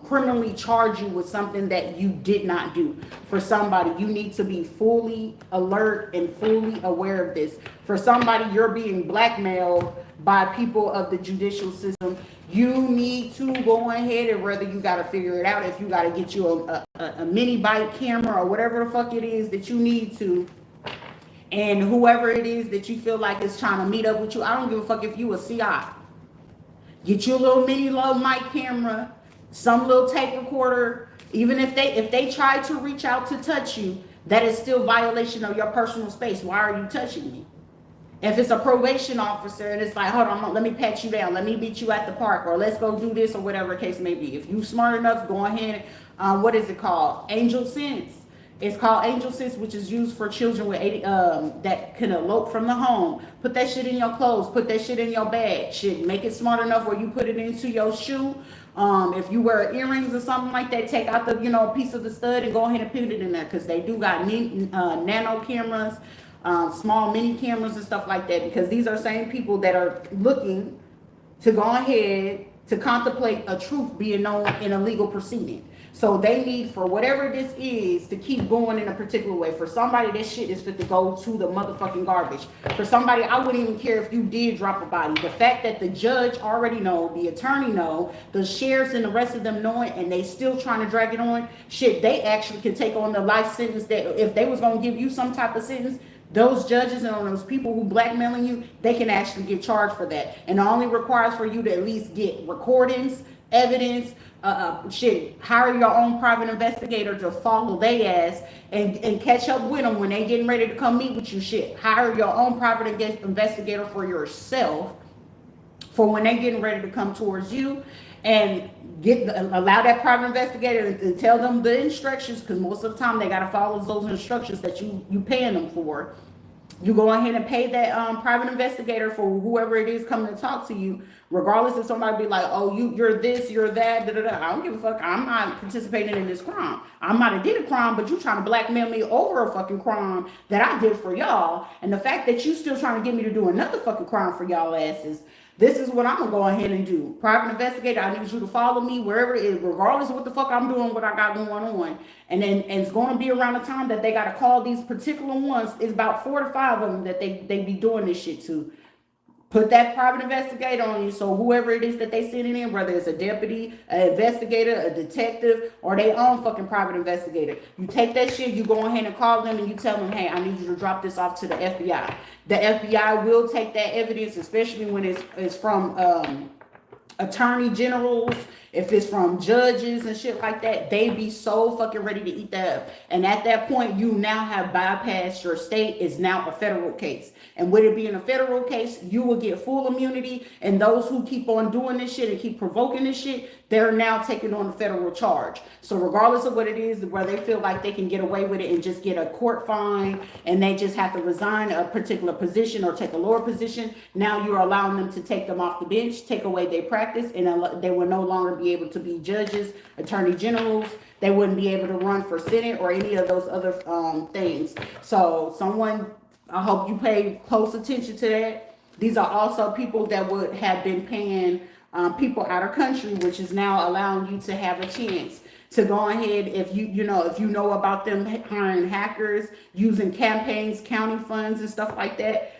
[SPEAKER 1] criminally charge you with something that you did not do. For somebody, you need to be fully alert and fully aware of this. For somebody, you're being blackmailed by people of the judicial system. You need to go ahead, and whether you got to figure it out, if you got to get you a mini bike camera or whatever the fuck it is that you need to, and whoever it is that you feel like is trying to meet up with you, I don't give a fuck if you a CI. Get you a little mini low mic camera, some little tape recorder. Even if they try to reach out to touch you, that is still violation of your personal space. Why are you touching me? If it's a probation officer and it's like, hold on, let me pat you down, let me meet you at the park, or let's go do this, or whatever the case may be. If you smart enough, go ahead. What is it called? Angel Sense. It's called Angel Sense, which is used for children with that can elope from the home. Put that shit in your clothes. Put that shit in your bag. Shit, make it smart enough where you put it into your shoe. If you wear earrings or something like that, take out the piece of the stud and go ahead and put it in there, because they do got nano cameras, small mini cameras and stuff like that, because these are same people that are looking to go ahead to contemplate a truth being known in a legal proceeding. So they need, for whatever this is, to keep going in a particular way. For somebody, this shit is fit to go to the motherfucking garbage. For somebody, I wouldn't even care if you did drop a body. The fact that the judge already know, the attorney know, the sheriffs and the rest of them know it, and they still trying to drag it on, shit, they actually can take on the life sentence. That if they was going to give you some type of sentence, those judges and those people who blackmailing you, they can actually get charged for that. And it only requires for you to at least get recordings, evidence, hire your own private investigator to follow they ass and catch up with them when they getting ready to come meet with you. Shit, hire your own private investigator for yourself for when they getting ready to come towards you, and allow that private investigator to tell them the instructions, because most of the time they got to follow those instructions that you paying them for. You go ahead and pay that private investigator for whoever it is coming to talk to you, regardless if somebody be like, oh, you're this, you're that, da, da, da. I don't give a fuck. I'm not participating in this crime. I might have did a crime, but you trying to blackmail me over a fucking crime that I did for y'all. And the fact that you still trying to get me to do another fucking crime for y'all asses, this is what I'm gonna go ahead and do. Private investigator, I need you to follow me wherever it is, regardless of what the fuck I'm doing, what I got going on. And it's gonna be around the time that they gotta call these particular ones. It's about 4 to 5 of them that they be doing this shit to. Put that private investigator on you, so whoever it is that they sending in, whether it's a deputy, an investigator, a detective, or their own fucking private investigator, you take that shit, you go ahead and call them and you tell them, hey, I need you to drop this off to the FBI. The FBI will take that evidence, especially when it's from attorney generals, if it's from judges and shit like that, they be so fucking ready to eat that up. And at that point, you now have bypassed your state. It's now a federal case. And with it being a federal case, you will get full immunity. And those who keep on doing this shit and keep provoking this shit, they're now taking on a federal charge. So regardless of what it is, where they feel like they can get away with it and just get a court fine and they just have to resign a particular position or take a lower position, now you're allowing them to take them off the bench, take away their practice, and they will no longer be able to be judges, attorney generals. They wouldn't be able to run for Senate or any of those other things. So I hope you pay close attention to that. These are also people that would have been paying people out of country, which is now allowing you to have a chance to go ahead, if you know about them hiring hackers, using campaigns, county funds and stuff like that.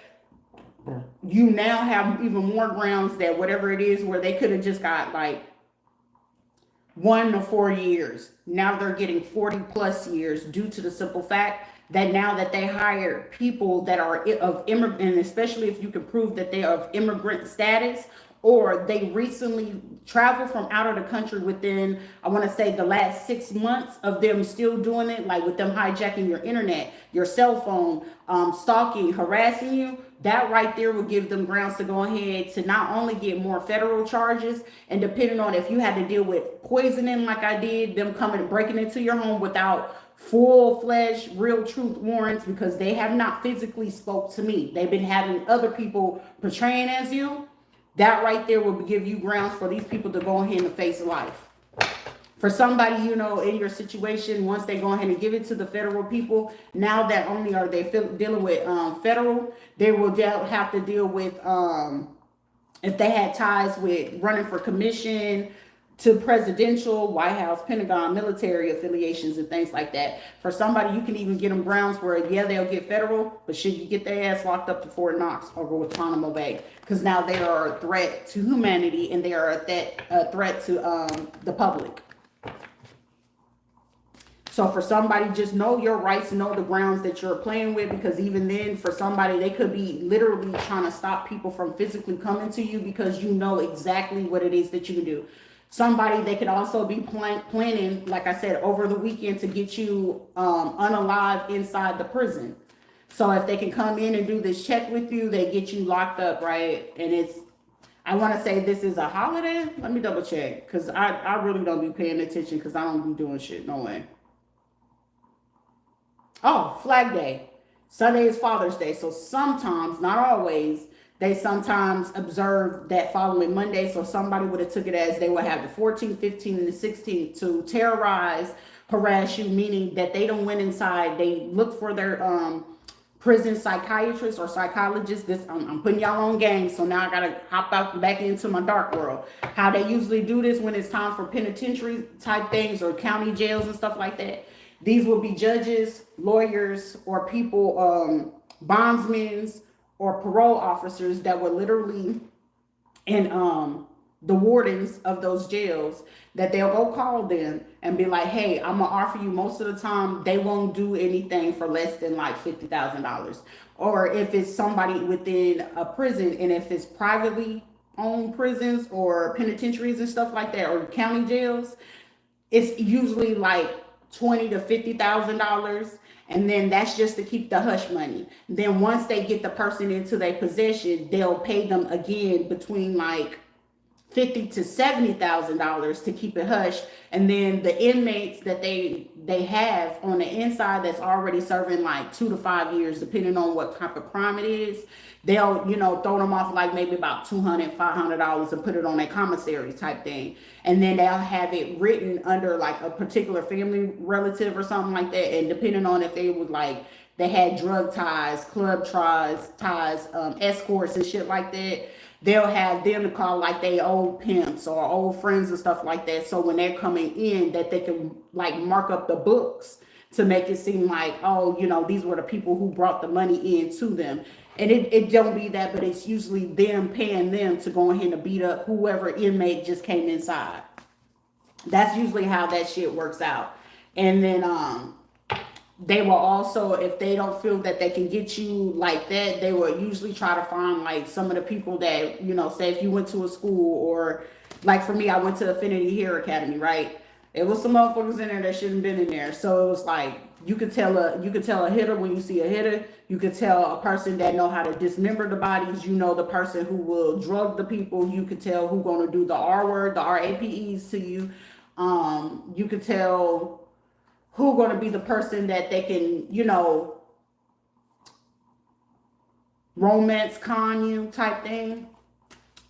[SPEAKER 1] You now have even more grounds that whatever it is, where they could have just got like 1 to 4 years, now they're getting 40 plus years, due to the simple fact that now that they hire people that are of immigrant, and especially if you can prove that they are of immigrant status, or they recently traveled from out of the country within, I want to say, the last 6 months of them still doing it, like with them hijacking your internet, your cell phone, stalking, harassing you, that right there will give them grounds to go ahead to not only get more federal charges, and depending on if you had to deal with poisoning like I did, them coming breaking into your home without full-fledged real truth warrants, because they have not physically spoke to me, they've been having other people portraying as you. That right there will give you grounds for these people to go ahead and face life. For somebody, in your situation, once they go ahead and give it to the federal people, now that only are they dealing with federal, they will have to deal with, if they had ties with running for commission, to presidential, White House, Pentagon, military affiliations and things like that. For somebody, you can even get them grounds where, yeah, they'll get federal, but should you get their ass locked up to Fort Knox or Guantanamo Bay, because now they are a threat to humanity and they are a threat to the public. So for somebody, just know your rights, know the grounds that you're playing with, because even then, for somebody, they could be literally trying to stop people from physically coming to you because you know exactly what it is that you can do. Somebody, they could also be planning, like I said, over the weekend to get you unalive inside the prison. So if they can come in and do this check with you, they get you locked up, right? And I want to say this is a holiday. Let me double check, because I really don't be paying attention, because I don't be doing shit. No way. Oh, Flag Day. Sunday is Father's Day. So sometimes, not always, they sometimes observe that following Monday. So somebody would have took it as they would have the 14th, 15th, and the 16th to terrorize, harass you, meaning that they don't went inside. They look for their prison psychiatrist or psychologist. I'm putting y'all on game, so now I gotta hop out back into my dark world. How they usually do this when it's time for penitentiary type things or county jails and stuff like that. These will be judges, lawyers, or people, bondsmen, or parole officers that were literally in the wardens of those jails, that they'll go call them and be like, hey, I'm gonna offer you, most of the time they won't do anything for less than like $50,000. Or if it's somebody within a prison, and if it's privately owned prisons or penitentiaries and stuff like that, or county jails, it's usually like $20,000 to $50,000, and then that's just to keep the hush money. Then once they get the person into their possession, they'll pay them again between like $50,000 to $70,000 to keep it hush. And then the inmates that they have on the inside that's already serving like 2 to 5 years, depending on what type of crime it is, they'll throw them off like maybe about $200, $500 and put it on a commissary type thing. And then they'll have it written under like a particular family relative or something like that. And depending on if they was like, they had drug ties, club ties, escorts and shit like that, they'll have them to call like they old pimps or old friends and stuff like that. So when they're coming in, that they can like mark up the books to make it seem like, oh, these were the people who brought the money in to them. And it don't be that, but it's usually them paying them to go ahead and beat up whoever inmate just came inside. That's usually how that shit works out. And then they will also, if they don't feel that they can get you like that, they will usually try to find like some of the people that, say if you went to a school or Like for me, I went to Affinity Hair Academy, right? It was some motherfuckers in there that shouldn't have been in there. So it was like you could tell a hitter when you see a hitter. You could tell a person that know how to dismember the bodies. You know the person who will drug the people. You could tell who gonna do the R word, the RAPEs to you. You could tell who gonna be the person that they can, romance con you type thing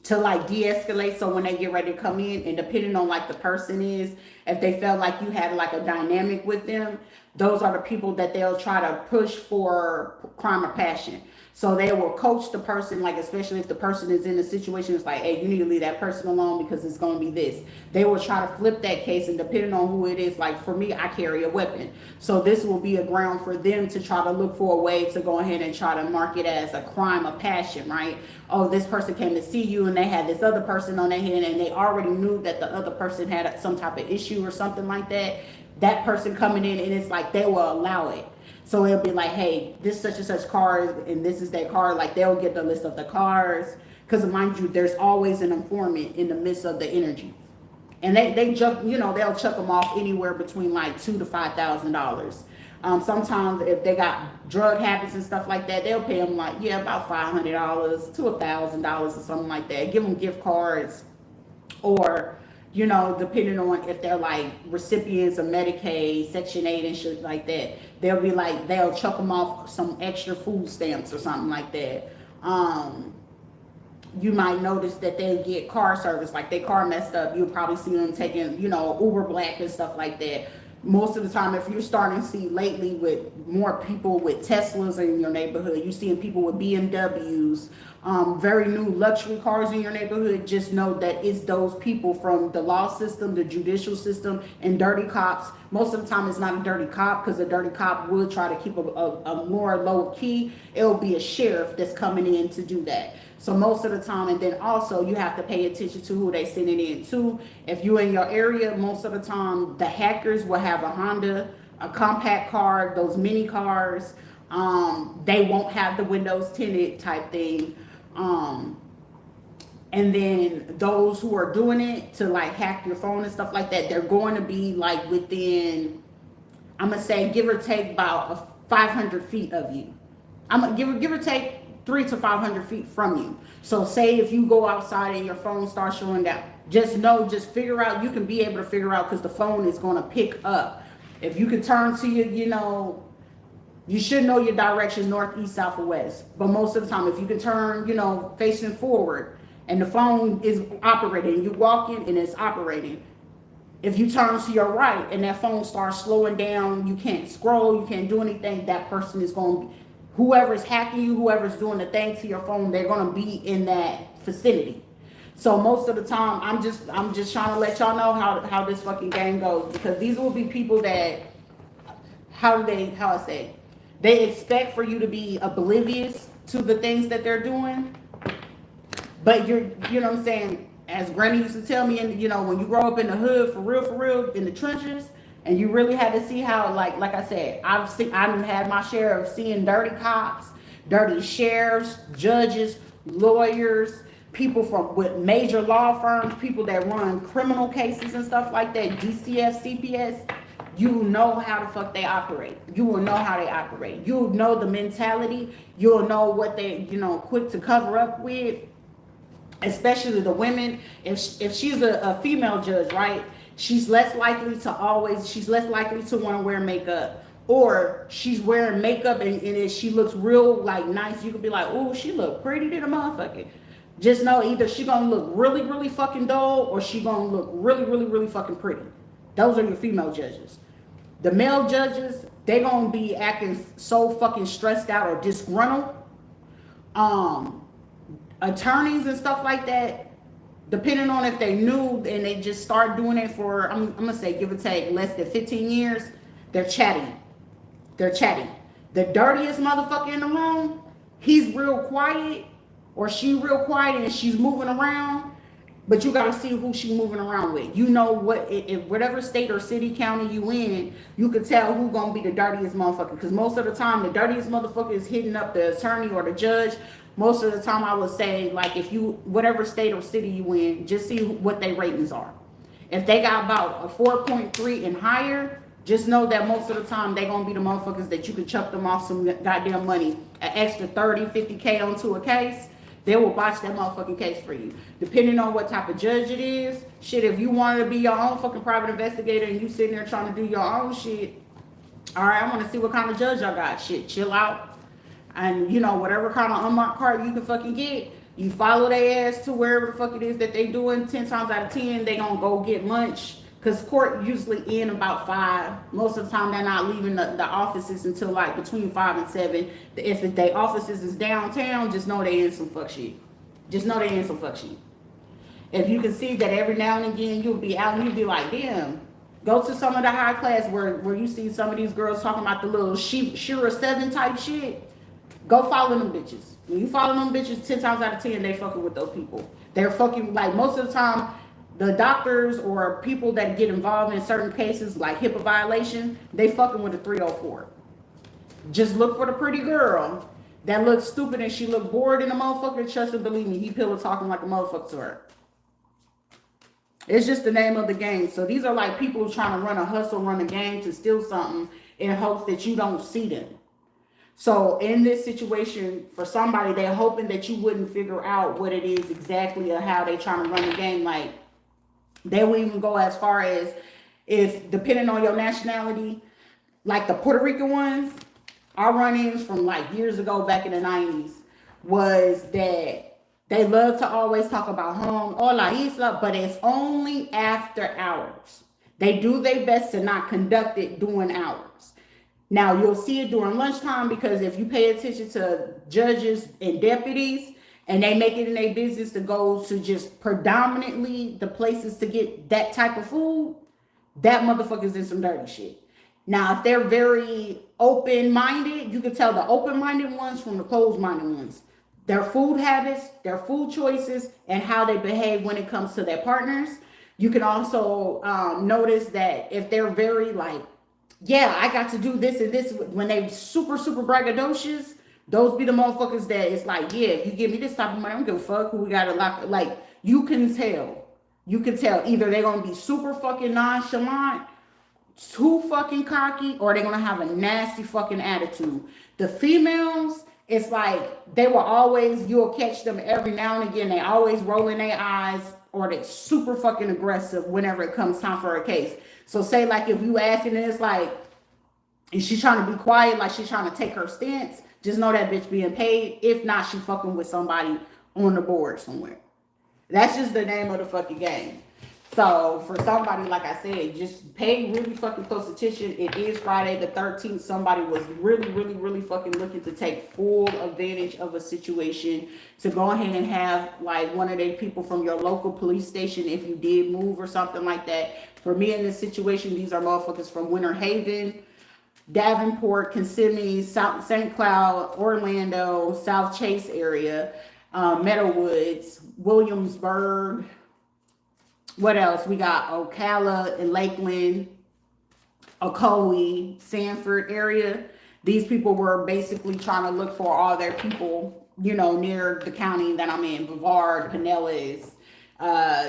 [SPEAKER 1] to like de-escalate. So when they get ready to come in, and depending on like the person is, if they felt like you had like a dynamic with them, those are the people that they'll try to push for crime of passion. So they will coach the person, like especially if the person is in a situation, it's like, hey, you need to leave that person alone because it's going to be this. They will try to flip that case, and depending on who it is, like for me, I carry a weapon. So this will be a ground for them to try to look for a way to go ahead and try to mark it as a crime of passion, right? Oh, this person came to see you and they had this other person on their hand, and they already knew that the other person had some type of issue or something like that. That person coming in, and it's like they will allow it. So it'll be like, hey, this such and such car, and this is that car. Like they'll get the list of the cars, because mind you, there's always an informant in the midst of the energy, and they jump, they'll chuck them off anywhere between like $2,000 to $5,000. Sometimes if they got drug habits and stuff like that, they'll pay them like about $500 to $1,000 or something like that. Give them gift cards, or depending on if they're like recipients of Medicaid, Section 8 and shit like that, they'll chuck them off some extra food stamps or something like that. You might notice that they get car service, like their car messed up. You'll probably see them taking, Uber Black and stuff like that. Most of the time, if you're starting to see lately with more people with Teslas in your neighborhood, you're seeing people with BMWs, very new luxury cars in your neighborhood, just know that it's those people from the law system, the judicial system, and dirty cops. Most of the time, it's not a dirty cop, because a dirty cop will try to keep a more low key. It'll be a sheriff that's coming in to do that. So most of the time, and then also you have to pay attention to who they sending in to. If you're in your area, most of the time the hackers will have a Honda, a compact car, those mini cars. They won't have the windows tinted type thing. And then those who are doing it to like hack your phone and stuff like that, they're going to be like within, I'm gonna say, give or take about 500 feet of you. I'm gonna give or take 300 to 500 feet from you. So say if you go outside and your phone starts showing down, just figure out, you can be able to figure out, because the phone is going to pick up. If you can turn to your, you should know your directions, north, east, south, or west. But most of the time, if you can turn, facing forward, and the phone is operating, you walking and it's operating. If you turn to your right and that phone starts slowing down, you can't scroll, you can't do anything, that person is going to, whoever's hacking you, whoever's doing the thing to your phone, they're going to be in that vicinity. So most of the time, I'm just trying to let y'all know how this fucking game goes, because these will be people that, they expect for you to be oblivious to the things that they're doing. But you know what I'm saying, as Granny used to tell me, and when you grow up in the hood, for real, in the trenches, and you really had to see how, like I said, I've had my share of seeing dirty cops, dirty sheriffs, judges, lawyers, people with major law firms, people that run criminal cases and stuff like that, DCF, CPS. You know how the fuck they operate. You will know how they operate. You'll know the mentality. You'll know what they, quick to cover up with. Especially the women. If she's a female judge, right? She's less likely to want to wear makeup, or she's wearing makeup and if she looks real like nice, you could be like, oh, she look pretty to the motherfucker. Just know either she gonna look really, really fucking dull, or she gonna look really, really, really fucking pretty. Those are your female judges. The male judges, they gonna be acting so fucking stressed out or disgruntled. Attorneys and stuff like that, depending on if they knew and they just start doing it for, I'm gonna say, give or take, less than 15 years, they're chatty. The dirtiest motherfucker in the room, he's real quiet, or she real quiet and she's moving around, but you gotta see who she's moving around with. What, if whatever state or city, county you in, you could tell who gonna be the dirtiest motherfucker. Because most of the time, the dirtiest motherfucker is hitting up the attorney or the judge. most of the time I would say, like, if you, whatever state or city you in, just see what their ratings are. If they got about a 4.3 and higher, just know that most of the time they gonna be the motherfuckers that you can chuck them off some goddamn money, an extra 30, 50K onto a case. They will botch that motherfucking case for you. Depending on what type of judge it is. Shit, if you wanted to be your own fucking private investigator and you sitting there trying to do your own shit, all right, I want to see what kind of judge y'all got. Shit, chill out. And, you know, whatever kind of unmarked card you can fucking get, you follow their ass to wherever the fuck it is that they doing. 10 times out of 10, they gonna go get lunch. Because court usually in about 5. Most of the time, they're not leaving the offices until like between 5 and 7. If their offices is downtown, just know they in some fuck shit. Just know they in some fuck shit. If you can see that every now and again, you'll be out and you'll be like, damn. Go to some of the high class where you see some of these girls talking about the little Shira 7 type shit. Go follow them bitches. When you follow them bitches, 10 times out of 10, they fucking with those people. They're fucking, like, most of the time, the doctors or people that get involved in certain cases, like HIPAA violation, they fucking with a 304. Just look for the pretty girl that looks stupid and she look bored in the motherfucker. Trust and believe me, he pillow talking like a motherfucker to her. It's just the name of the game. So these are like people trying to run a hustle, run a game to steal something in hopes that you don't see them. So in this situation, for somebody, they're hoping that you wouldn't figure out what it is exactly or how they trying to run the game. Like, they will even go as far as, if depending on your nationality, like the Puerto Rican ones, our run-ins from like years ago back in the 90s was that they love to always talk about home, hola isla, but it's only after hours. They do their best to not conduct it during hours. Now, you'll see it during lunchtime because if you pay attention to judges and deputies and they make it in their business to go to just predominantly the places to get that type of food, that motherfucker's in some dirty shit. Now, if they're very open-minded, you can tell the open-minded ones from the closed-minded ones. Their food habits, their food choices, and how they behave when it comes to their partners. You can also notice that if they're very like, yeah, I got to do this and this, when they super, super braggadocious, those be the motherfuckers that it's like, yeah, if you give me this type of money, I don't give a fuck who we got to lock. Like, you can tell. You can tell either they're going to be super fucking nonchalant, too fucking cocky, or they're going to have a nasty fucking attitude. The females, it's like they will always, you'll catch them every now and again. They always rolling their eyes or they super fucking aggressive whenever it comes time for a case. So say like if you asking and it's like, is she trying to be quiet, like she's trying to take her stance, just know that bitch being paid. If not, she fucking with somebody on the board somewhere. That's just the name of the fucking game. So for somebody, like I said, just pay really fucking close attention. It is Friday the 13th. Somebody was really fucking looking to take full advantage of a situation to go ahead and have like one of their people from your local police station if you did move or something like that. For me in this situation, these are motherfuckers from Winter Haven, Davenport, Kissimmee, South St. Cloud, Orlando, South Chase area, Meadowwoods, Williamsburg. What else? We got Ocala and Lakeland, Ocoee, Sanford area. These people were basically trying to look for all their people, you know, near the county that I'm in, Brevard, Pinellas,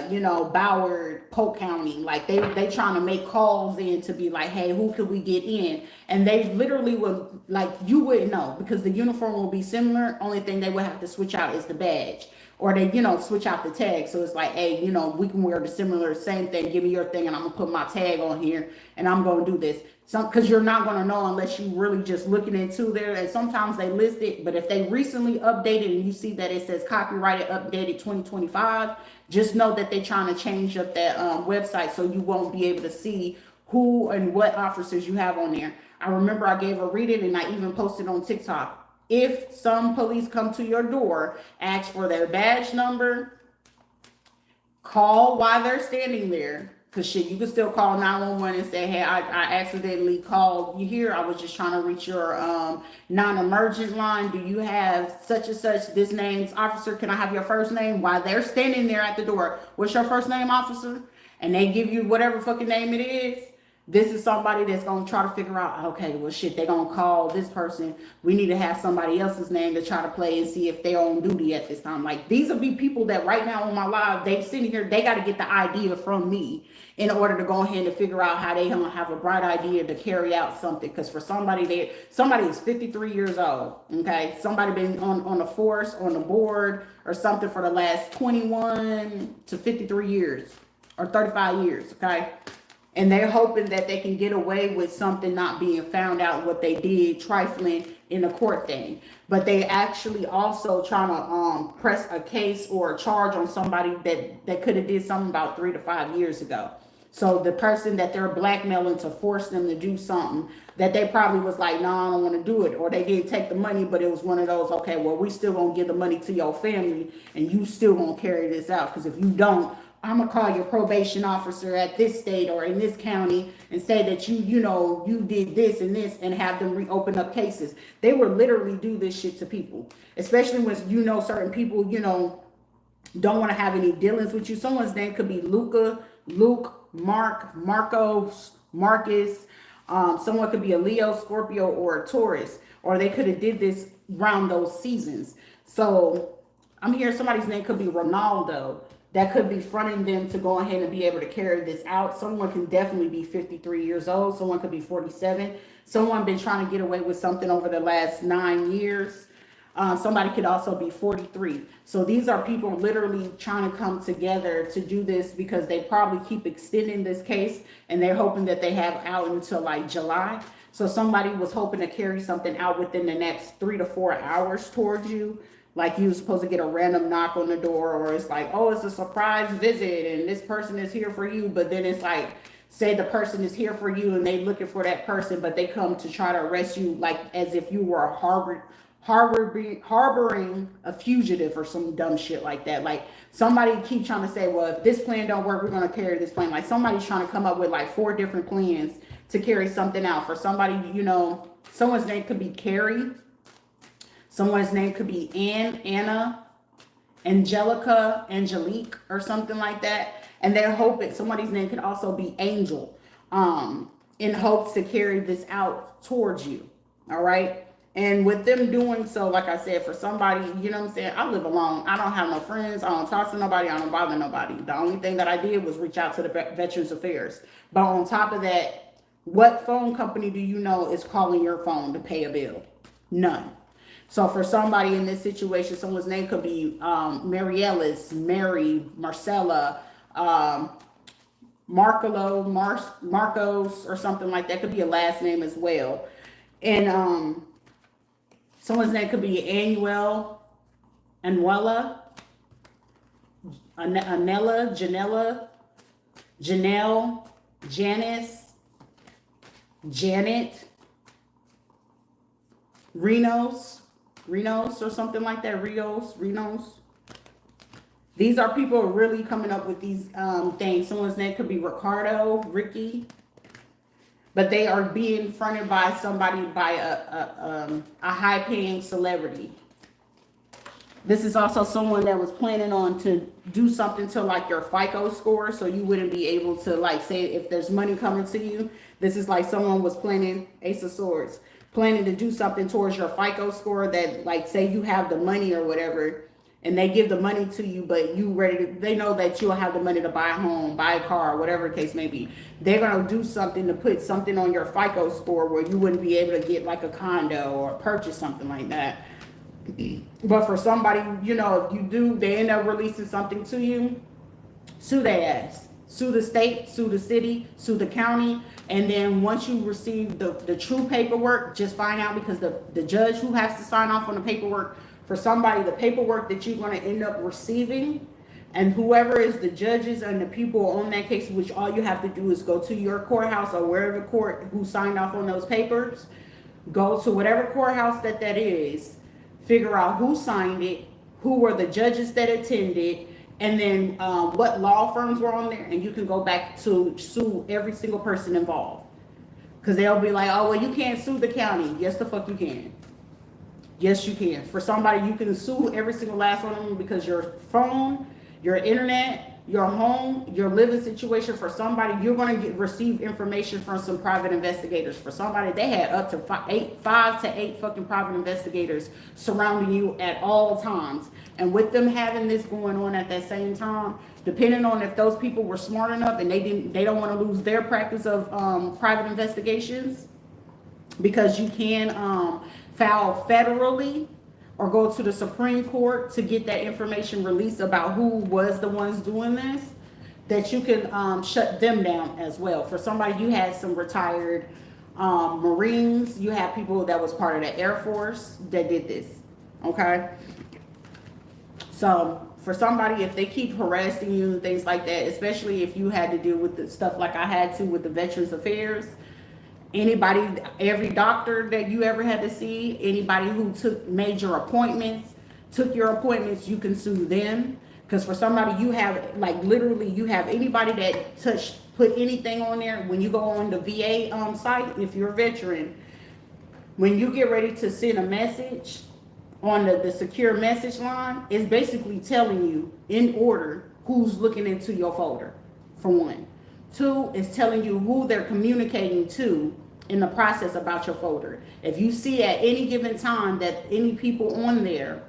[SPEAKER 1] you know, Boward, Polk County. Like they trying to make calls in to be like, hey, who could we get in? And they literally would, like, you wouldn't know because the uniform will be similar. Only thing they would have to switch out is the badge. Or they, you know, switch out the tag. So it's like, hey, you know, we can wear the similar, same thing. Give me your thing and I'm going to put my tag on here and I'm going to do this. Because you're not going to know unless you really just looking into there. And sometimes they list it. But if they recently updated and you see that it says copyrighted, updated 2025, just know that they're trying to change up that website so you won't be able to see who and what officers you have on there. I remember I gave a reading and I even posted on TikTok. If some police come to your door, ask for their badge number, call while they're standing there. Because shit, you can still call 911 and say, hey, I accidentally called you here. I was just trying to reach your non-emergent line. Do you have such and such, this name's officer? Can I have your first name? While they're standing there at the door, what's your first name, officer? And they give you whatever fucking name it is. This is somebody that's going to try to figure out, okay, well, shit, they're going to call this person. We need to have somebody else's name to try to play and see if they're on duty at this time. Like, these will be people that right now on my live, they sitting here, they got to get the idea from me in order to go ahead and figure out how they going to have a bright idea to carry out something. Because for somebody is 53 years old, okay? Somebody been on the force, on the board or something for the last 21 to 53 years or 35 years, okay? And they're hoping that they can get away with something not being found out what they did, trifling in a court thing. But they actually also trying to press a case or a charge on somebody that could have did something about 3 to 5 years ago. So the person that they're blackmailing to force them to do something that they probably was like, no, I don't want to do it. Or they didn't take the money, but it was one of those, okay, well, we still gonna give the money to your family and you still gonna carry this out. Because if you don't, I'm gonna call your probation officer at this state or in this county and say that you did this and have them reopen up cases. They would literally do this shit to people, especially when certain people don't want to have any dealings with you. Someone's name could be Luke, Mark, Marcos, Marcus. Someone could be a Leo, Scorpio, or a Taurus, or they could have did this around those seasons. So I'm here. Somebody's name could be Ronaldo. That could be fronting them to go ahead and be able to carry this out. Someone can definitely be 53 years old. Someone could be 47. Someone been trying to get away with something over the last 9 years. Somebody could also be 43. So these are people literally trying to come together to do this because they probably keep extending this case and they're hoping that they have out until like July. So somebody was hoping to carry something out within the next 3 to 4 hours towards you. Like you were supposed to get a random knock on the door, or it's like, oh, it's a surprise visit and this person is here for you. But then it's like, say the person is here for you and they looking for that person, but they come to try to arrest you like as if you were harboring a fugitive or some dumb shit like that. Like somebody keep trying to say, well, if this plan don't work, we're going to carry this plan. Like somebody's trying to come up with like 4 different plans to carry something out for somebody. Someone's name could be Carrie. Someone's name could be Anna, Angelica, Angelique, or something like that. And they're hoping somebody's name could also be Angel, in hopes to carry this out towards you. All right. And with them doing so, like I said, for somebody, I live alone. I don't have no friends. I don't talk to nobody. I don't bother nobody. The only thing that I did was reach out to the Veterans Affairs. But on top of that, what phone company do you know is calling your phone to pay a bill? None. So for somebody in this situation, someone's name could be Mary Ellis, Mary, Marcella, Marcos, or something like that. Could be a last name as well. And someone's name could be Anuela, Anella, Janelle, Janice, Janet, Renos or something like that. Renos. These are people really coming up with these things. Someone's name could be Ricardo, Ricky, but they are being fronted by somebody, by a high-paying celebrity. This is also someone that was planning on to do something to like your FICO score, so you wouldn't be able to like say if there's money coming to you. This is like someone was planning, Ace of Swords, planning to do something towards your FICO score that like say you have the money or whatever, and they give the money to you, but they know that you'll have the money to buy a home, buy a car, whatever the case may be. They're going to do something to put something on your FICO score where you wouldn't be able to get like a condo or purchase something like that. But for somebody, if you do, they end up releasing something to you, sue their ass. Sue the state, sue the city, sue the county. And then once you receive the true paperwork, just find out, because the judge who has to sign off on the paperwork for somebody, the paperwork that you're going to end up receiving, and whoever is the judges and the people on that case, which all you have to do is go to your courthouse or wherever court who signed off on those papers, go to whatever courthouse that is, figure out who signed it, who were the judges that attended, and then what law firms were on there, and you can go back to sue every single person involved. Because they'll be like, oh, well, you can't sue the county. Yes, the fuck you can. Yes, you can. For somebody, you can sue every single last one of them because your phone, your internet, your home, your living situation. For somebody, you're going to receive information from some private investigators. For somebody, they had up to 5 to 8 fucking private investigators surrounding you at all times. And with them having this going on at that same time, depending on if those people were smart enough and they don't want to lose their practice of private investigations, because you can file federally or go to the Supreme Court to get that information released about who was the ones doing this, that you can shut them down as well. For somebody, you had some retired Marines, you have people that was part of the Air Force that did this, okay? So for somebody, if they keep harassing you and things like that, especially if you had to deal with the stuff like I had to with the Veterans Affairs, anybody, every doctor that you ever had to see, anybody who took major appointments, took your appointments, you can sue them. Because for somebody, you have, like, literally, you have anybody that put anything on there. When you go on the VA site, if you're a veteran, when you get ready to send a message on the secure message line, it's basically telling you in order who's looking into your folder, for one. 2, is telling you who they're communicating to in the process about your folder. If you see at any given time that any people on there,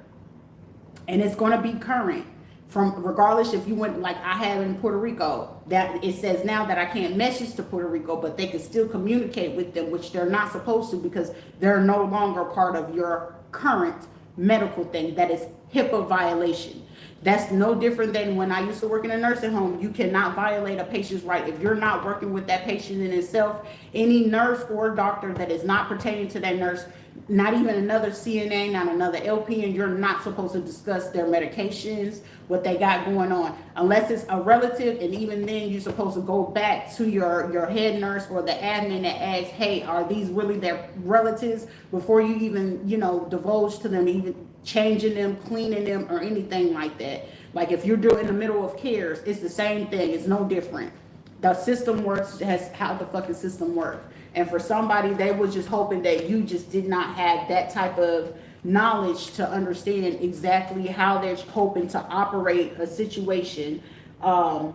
[SPEAKER 1] and it's going to be current, from regardless if you went, like I had in Puerto Rico, that it says now that I can't message to Puerto Rico, but they can still communicate with them, which they're not supposed to, because they're no longer part of your current medical thing. That is HIPAA violation. That's no different than when I used to work in a nursing home. You cannot violate a patient's right. If you're not working with that patient in itself, any nurse or doctor that is not pertaining to that nurse, not even another CNA, not another LPN, you're not supposed to discuss their medications, what they got going on, unless it's a relative. And even then, you're supposed to go back to your head nurse or the admin that asks, hey, are these really their relatives, before you even, divulge to them, even changing them, cleaning them, or anything like that. Like if you're doing in the middle of cares, it's the same thing. It's no different. The system works as how the fucking system works. And for somebody, they was just hoping that you just did not have that type of knowledge to understand exactly how they're hoping to operate a situation of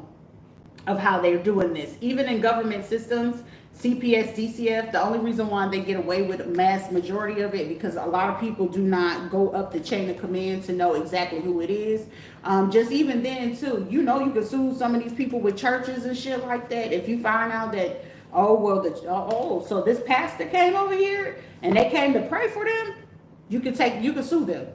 [SPEAKER 1] how they're doing this. Even in government systems, CPS, DCF, the only reason why they get away with a mass majority of it, because a lot of people do not go up the chain of command to know exactly who it is. Just even then too, you can sue some of these people with churches and shit like that. If you find out that, so this pastor came over here and they came to pray for them, you can sue them,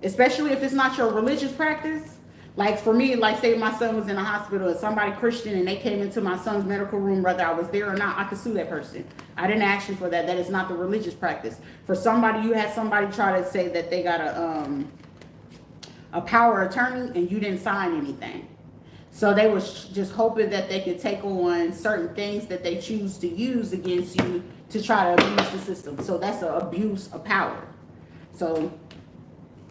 [SPEAKER 1] especially if it's not your religious practice. Like for me, like say my son was in a hospital and somebody Christian and they came into my son's medical room, whether I was there or not, I could sue that person. I didn't ask you for that. That is not the religious practice. For somebody, you had somebody try to say that they got a power of attorney and you didn't sign anything. So they was just hoping that they could take on certain things that they choose to use against you to try to abuse the system. So that's an abuse of power. So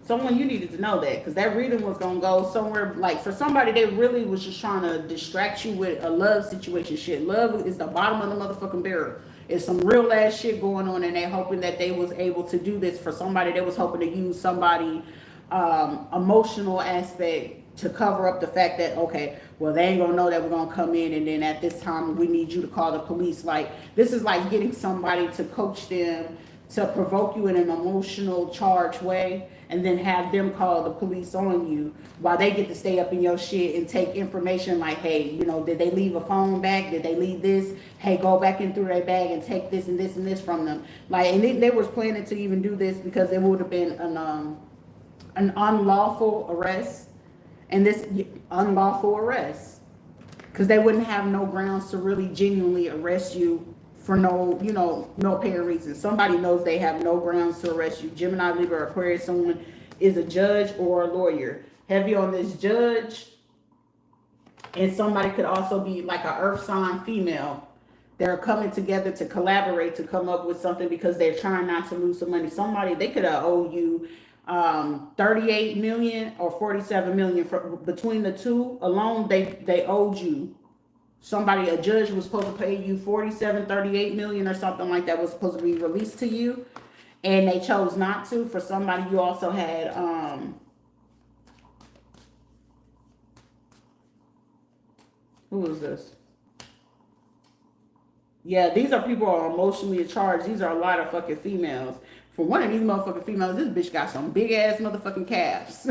[SPEAKER 1] someone, you needed to know that, because that reading was going to go somewhere. Like for somebody, they really was just trying to distract you with a love situation shit. Love is the bottom of the motherfucking barrel. It's some real ass shit going on, and they hoping that they was able to do this. For somebody, they was hoping to use somebody emotional aspect to cover up the fact that, okay, well, they ain't gonna know that we're gonna come in, and then at this time we need you to call the police. Like this is like getting somebody to coach them, to provoke you in an emotional charged way, and then have them call the police on you while they get to stay up in your shit and take information like, hey, did they leave a phone back? Did they leave this? Hey, go back in through their bag and take this and this and this from them. Like, and they was planning to even do this because it would have been an unlawful arrest, and this unlawful arrest, because they wouldn't have no grounds to really genuinely arrest you for no apparent reason. Somebody knows they have no grounds to arrest you. Gemini, Libra, Aquarius, someone is a judge or a lawyer. Heavy on this judge, and somebody could also be like an earth sign female. They're coming together to collaborate to come up with something because they're trying not to lose some money. Somebody, they could have owed you 38 million or 47 million. Between the two alone, they owed you. Somebody, a judge was supposed to pay you 47, 38 million or something like that was supposed to be released to you, and they chose not to. For somebody, you also had Who is this? Yeah, these are people who are emotionally charged. These are a lot of fucking females. For one of these motherfucking females, this bitch got some big ass motherfucking calves.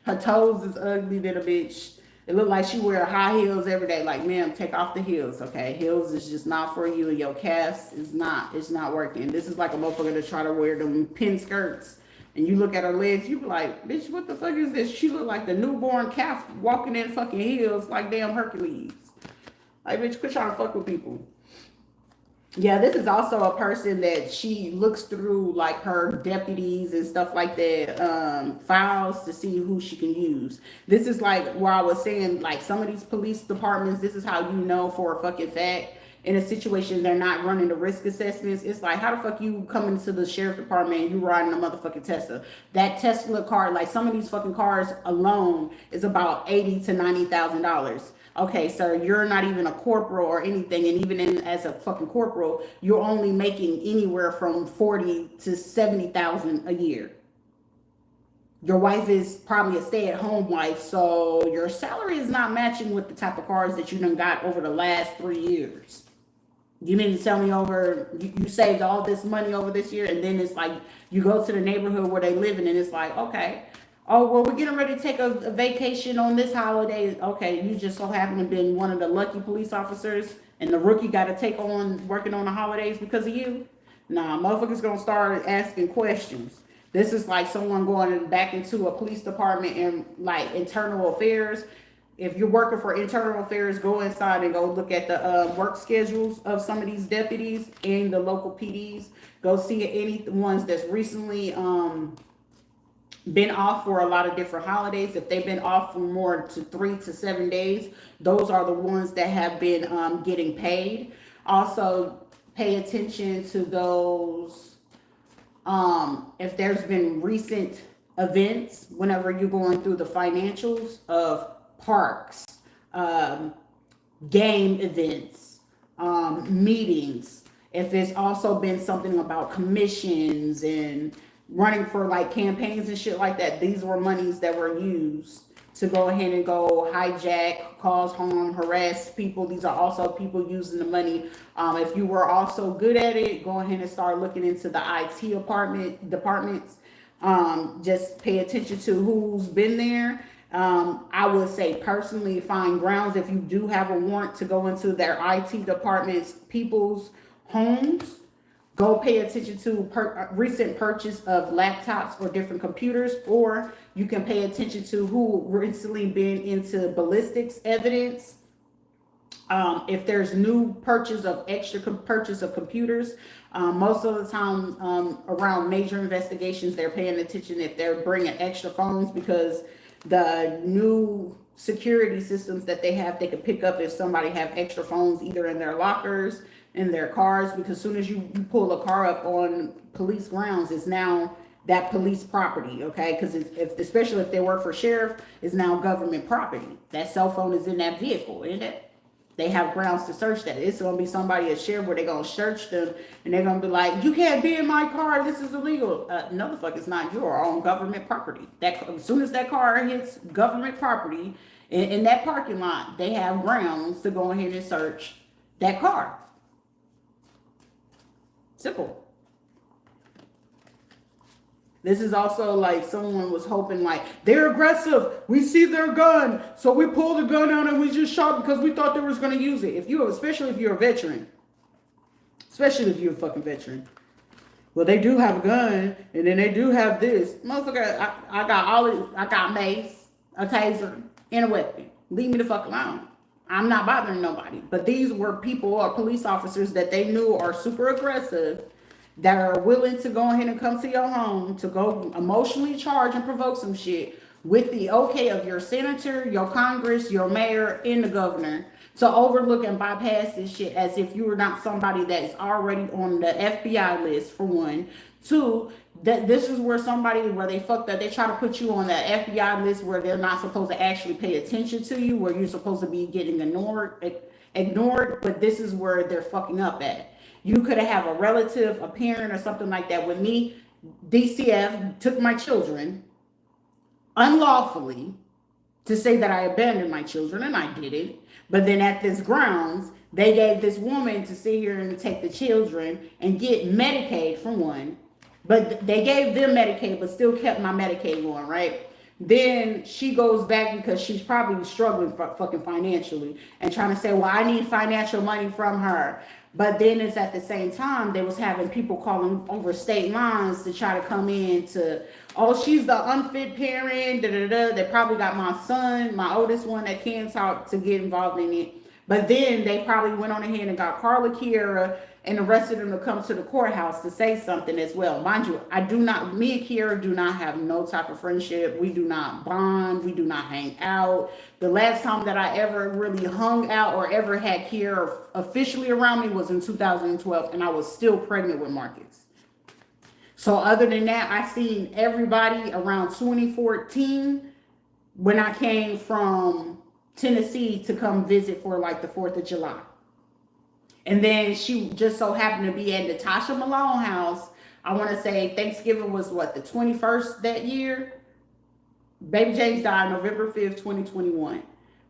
[SPEAKER 1] Her toes is ugly than a bitch. It look like she wear high heels every day. Like, ma'am, take off the heels, okay? Heels is just not for you, and your calves is not. It's not working. This is like a motherfucker to try to wear them pin skirts, and you look at her legs, you be like, bitch, what the fuck is this? She look like the newborn calf walking in fucking heels like damn Hercules. Like, bitch, quit trying to fuck with people. Yeah, this is also a person that she looks through like her deputies and stuff like that, files to see who she can use. This is like where I was saying, like some of these police departments, this is how you know for a fucking fact in a situation they're not running the risk assessments. It's like, how the fuck you come into the sheriff department and you riding a motherfucking Tesla? That Tesla car, like some of these fucking cars alone is about $80,000 to $90,000. Okay, sir, you're not even a corporal or anything, and even as a fucking corporal, you're only making anywhere from 40 to 70,000 a year. Your wife is probably a stay-at-home wife, so your salary is not matching with the type of cars that you done got over the last 3 years. You mean to tell me you saved all this money over this year, and then it's like you go to the neighborhood where they live in, and it's like, okay, oh, well, we're getting ready to take a vacation on this holiday. Okay, you just so happen to have been one of the lucky police officers, and the rookie got to take on working on the holidays because of you? Nah, motherfuckers gonna start asking questions. This is like someone going back into a police department and like internal affairs. If you're working for internal affairs, go inside and go look at the work schedules of some of these deputies and the local PDs. Go see any ones that's recently been off for a lot of different holidays. If they've been off for more to 3 to 7 days, those are the ones that have been getting paid. Also, pay attention to those. If there's been recent events, whenever you're going through the financials of parks, game events, meetings, if it's also been something about commissions and running for like campaigns and shit like that, these were monies that were used to go ahead and go hijack, cause harm, harass people. These are also people using the money. If you were also good at it, go ahead and start looking into the IT departments. Just pay attention to who's been there. I would say personally find grounds if you do have a warrant to go into their IT departments, people's homes. Go pay attention to recent purchase of laptops or different computers, or you can pay attention to who recently been into ballistics evidence. If there's new extra purchase of computers, most of the time around major investigations, they're paying attention if they're bringing extra phones, because the new security systems that they have, they can pick up if somebody have extra phones either in their lockers, in their cars, because as soon as you pull a car up on police grounds, it's now that police property, okay? Because especially if they work for sheriff, it's now government property. That cell phone is in that vehicle, isn't it? They have grounds to search that. It's gonna be somebody at sheriff where they're gonna search them and they're gonna be like, you can't be in my car, this is illegal. No, the fuck it's not. You are on government property. That as soon as that car hits government property in that parking lot, they have grounds to go ahead and search that car. Simple. This is also like someone was hoping like, they're aggressive. We see their gun. So we pulled the gun out and we just shot because we thought they was going to use it. Especially if you're a veteran. Especially if you're a fucking veteran. Well, they do have a gun and then they do have this. Motherfucker, I got mace, a taser, and a weapon. Leave me the fuck alone. I'm not bothering nobody. But these were people or police officers that they knew are super aggressive, that are willing to go ahead and come to your home to go emotionally charge and provoke some shit with the okay of your senator, your Congress, your mayor, and the governor, to overlook and bypass this shit as if you were not somebody that is already on the FBI list, for one. Two, that this is where they fucked up. They try to put you on the FBI list where they're not supposed to actually pay attention to you, where you're supposed to be getting ignored, but this is where they're fucking up at. You could have a relative, a parent, or something like that. With me, DCF took my children unlawfully to say that I abandoned my children, and I didn't. But then at this grounds, they gave this woman to sit here and take the children and get Medicaid for one. But they gave them Medicaid, but still kept my Medicaid going, right? Then she goes back because she's probably struggling fucking financially and trying to say, well, I need financial money from her. But then it's at the same time, they was having people calling over state lines to try to come in to, oh, she's the unfit parent, da da da. They probably got my son, my oldest one that can't talk, to get involved in it. But then they probably went on ahead and got Carla, Kiera, and the rest of them to come to the courthouse to say something as well. Mind you, me and Kiera do not have no type of friendship. We do not bond. We do not hang out. The last time that I ever really hung out or ever had Kiera officially around me was in 2012, and I was still pregnant with Marcus. So other than that, I seen everybody around 2014 when I came from Tennessee to come visit for like the 4th of July. And then she just so happened to be at Natasha Malone house. I want to say Thanksgiving was what, the 21st that year? Baby James died November 5th, 2021.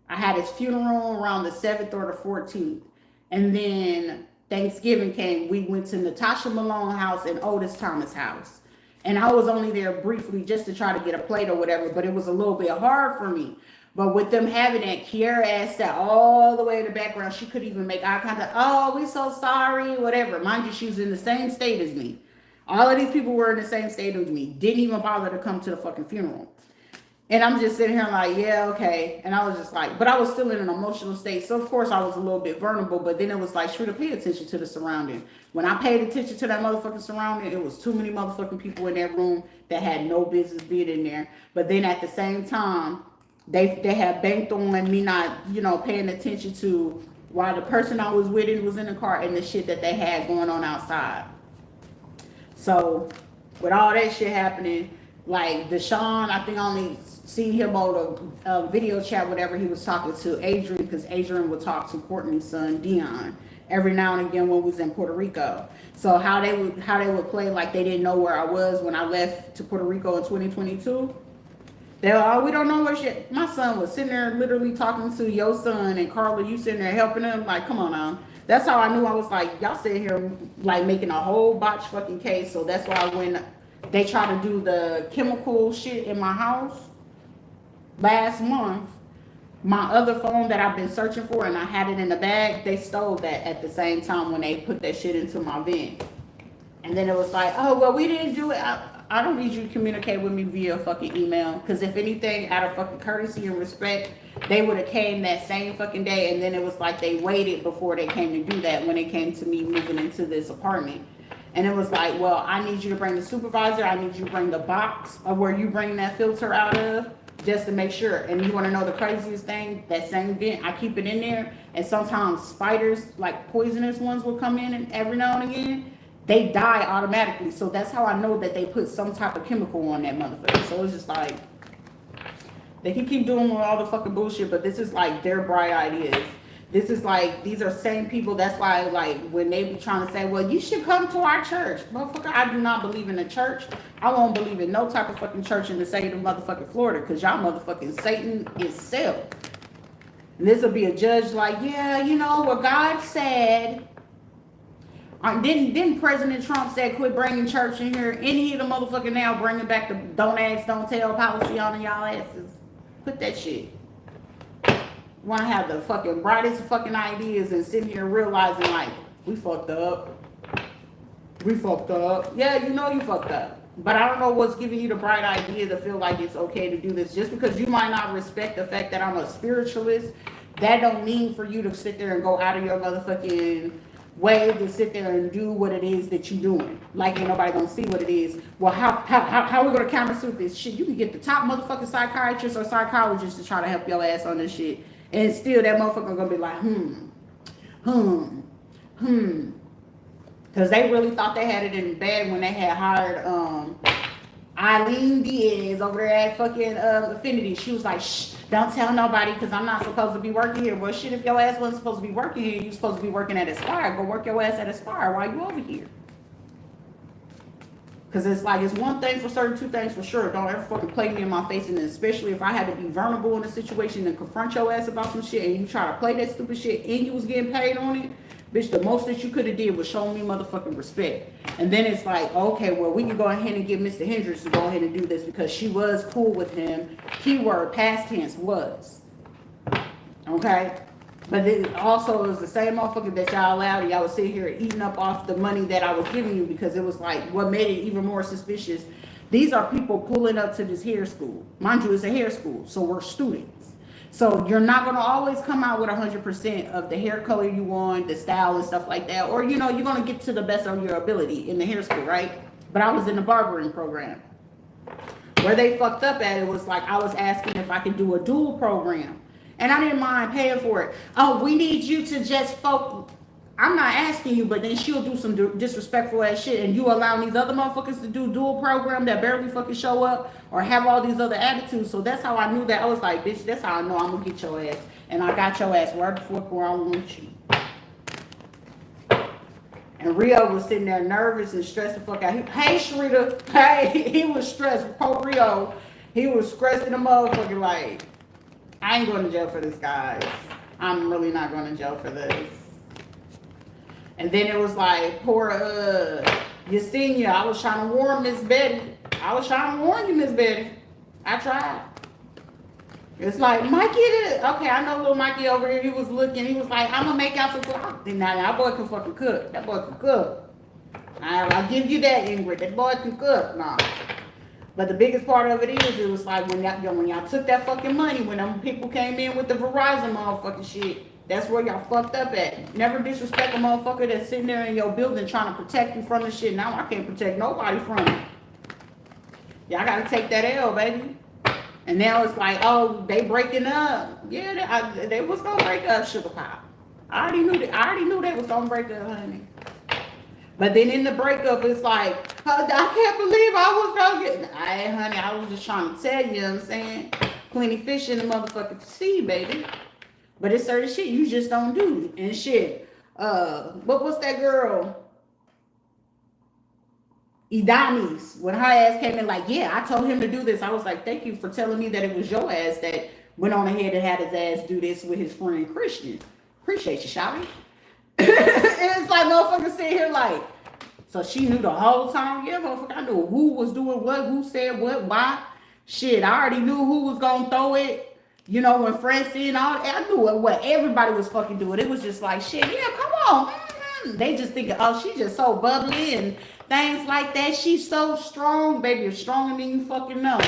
[SPEAKER 1] I had his funeral around the 7th or the 14th. And then Thanksgiving came. We went to Natasha Malone house and Otis Thomas house. And I was only there briefly just to try to get a plate or whatever, but it was a little bit hard for me. But with them having that, Kiera ass sat all the way in the background. She couldn't even make eye contact. Oh, we so sorry, whatever. Mind you, she was in the same state as me. All of these people were in the same state as me. Didn't even bother to come to the fucking funeral. And I'm just sitting here like, yeah, okay. And I was just like, but I was still in an emotional state. So, of course, I was a little bit vulnerable. But then it was like, Rita, pay attention to the surrounding. When I paid attention to that motherfucking surrounding, it was too many motherfucking people in that room that had no business being in there. But then at the same time, they had banked on me not, paying attention to why the person I was with was in the car and the shit that they had going on outside. So with all that shit happening, like Deshaun, I think I only seen him on a video chat, whatever. He was talking to Adrian because Adrian would talk to Courtney's son Dion every now and again when we was in Puerto Rico. So how they would play like they didn't know where I was when I left to Puerto Rico in 2022. They were, oh, we don't know where shit. My son was sitting there literally talking to your son, and Carla, you sitting there helping him. Like, come on now. That's how I knew. I was like, y'all sitting here like making a whole botch fucking case. So that's why when they try to do the chemical shit in my house last month, my other phone that I've been searching for and I had it in the bag, they stole that at the same time when they put that shit into my vent. And then it was like, oh, well, we didn't do it. I don't need you to communicate with me via fucking email. Because if anything, out of fucking courtesy and respect, they would have came that same fucking day. And then it was like they waited before they came to do that when it came to me moving into this apartment. And it was like, well, I need you to bring the supervisor. I need you to bring the box of where you bring that filter out of just to make sure. And you want to know the craziest thing? That same vent, I keep it in there. And sometimes spiders, like poisonous ones, will come in and every now and again. They die automatically. So that's how I know that they put some type of chemical on that motherfucker. So it's just like, they can keep doing all the fucking bullshit, but this is like their bright ideas. This is like, these are same people. That's why, like, when they be trying to say, well, you should come to our church. Motherfucker, I do not believe in a church. I won't believe in no type of fucking church in the state of motherfucking Florida, because y'all motherfucking Satan itself. And this will be a judge like, yeah, what God said. Didn't President Trump say quit bringing church in here? Any of the motherfucking now bringing back the don't ask, don't tell policy on y'all asses. Quit that shit. Want to have the fucking brightest fucking ideas and sitting here realizing like, we fucked up. We fucked up. Yeah, you fucked up. But I don't know what's giving you the bright idea to feel like it's okay to do this. Just because you might not respect the fact that I'm a spiritualist, that don't mean for you to sit there and go out of your motherfucking way to sit there and do what it is that you're doing. Like ain't nobody gonna see what it is. Well, how we gonna countersuit this shit? You can get the top motherfucking psychiatrist or psychologist to try to help your ass on this shit. And still that motherfucker gonna be like, Because they really thought they had it in bad when they had hired Eileen Diaz over there at fucking Affinity. She was like, shh, don't tell nobody because I'm not supposed to be working here. Well, shit, if your ass wasn't supposed to be working here, you supposed to be working at Aspire. Go work your ass at Aspire while you over here. Because it's like, it's one thing for certain, two things for sure. Don't ever fucking play me in my face. And especially if I had to be vulnerable in a situation and confront your ass about some shit and you try to play that stupid shit and you was getting paid on it, bitch, the most that you could have did was show me motherfucking respect. And then it's like, okay, well, we can go ahead and get Mr. Hendricks to go ahead and do this because she was cool with him. Keyword, past tense, was. Okay? But it also is the same motherfucker that y'all allowed. Y'all was sitting here eating up off the money that I was giving you because it was like, what made it even more suspicious. These are people pulling up to this hair school. Mind you, it's a hair school, so we're students. So you're not going to always come out with 100% of the hair color you want, the style and stuff like that. Or, you know, you're going to get to the best of your ability in the hair school, right? But I was in the barbering program. Where they fucked up at it was like, I was asking if I could do a dual program. And I didn't mind paying for it. Oh, we need you to just focus. I'm not asking you, but then she'll do some disrespectful ass shit, and you allowing these other motherfuckers to do dual program that barely fucking show up or have all these other attitudes. So that's how I knew that. I was like, bitch, that's how I know I'm gonna get your ass. And I got your ass right the fuck where I want you. And Rio was sitting there nervous and stressed the fuck out. Hey, Rita. Hey, he was stressed. Poor Rio. He was stressed in the motherfucker like, I ain't going to jail for this, guys. I'm really not going to jail for this. And then it was like, poor Yesenia. I was trying to warn Miss Betty. I was trying to warn you, Miss Betty. I tried. It's like, Mikey, okay, I know little Mikey over here. He was looking. He was like, I'm going to make out some food. Now, that boy can fucking cook. That boy can cook. I'll give you that, Ingrid. That boy can cook. Nah. But the biggest part of it is, it was like when y'all took that fucking money, when them people came in with the Verizon motherfucking shit, that's where y'all fucked up at. Never disrespect a motherfucker that's sitting there in your building trying to protect you from the shit. Now I can't protect nobody from it. Y'all gotta take that L, baby. And now it's like, oh, they breaking up. Yeah, they was gonna break up, Sugar Pop. I already knew they was gonna break up, honey. But then in the breakup, it's like, I can't believe I was gonna get. Hey, honey, I was just trying to tell you, you know what I'm saying? Plenty fish in the motherfucking sea, baby. But it's certain shit you just don't do. And shit, what's that girl? Idanis, when her ass came in like, yeah, I told him to do this. I was like, thank you for telling me that it was your ass that went on ahead and had his ass do this with his friend Christian. Appreciate you, Shawty. It's like motherfucker sitting here like, so she knew the whole time. Yeah, motherfucker, I knew who was doing what, who said what, why. Shit, I already knew who was gonna throw it. You know, when Francine, I knew what everybody was fucking doing. It was just like, shit, yeah, come on. They just thinking, oh, she just so bubbly and things like that. She's so strong, baby. You're stronger than you fucking know.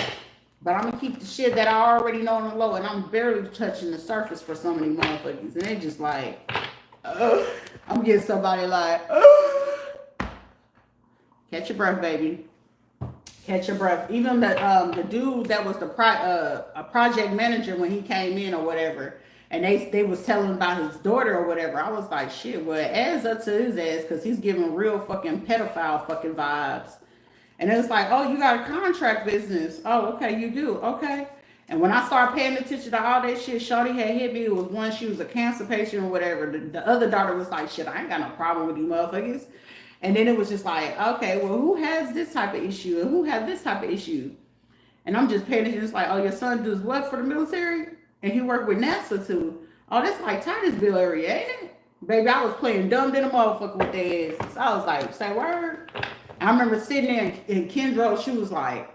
[SPEAKER 1] But I'm gonna keep the shit that I already know on the low, and I'm barely touching the surface for so many motherfuckers. And they just like, I'm getting somebody like, catch your breath, baby. Catch your breath. Even the dude that was a project manager when he came in or whatever, and they was telling about his daughter or whatever. I was like, shit, well, it adds up to his ass because he's giving real fucking pedophile fucking vibes. And it's like, oh, you got a contract business. Oh, okay, you do. Okay. And when I started paying attention to all that shit, Shorty had hit me. It was one, she was a cancer patient or whatever. The other daughter was like, shit, I ain't got no problem with you motherfuckers. And then it was just like, okay, well, who has this type of issue? And who have this type of issue? And I'm just paying attention. It's like, oh, your son does what for the military? And he worked with NASA too. Oh, that's like Titusville area, ain't it? Baby, I was playing dumb than a motherfucker with their ass. So I was like, say word. I remember sitting there and Kendra, she was like,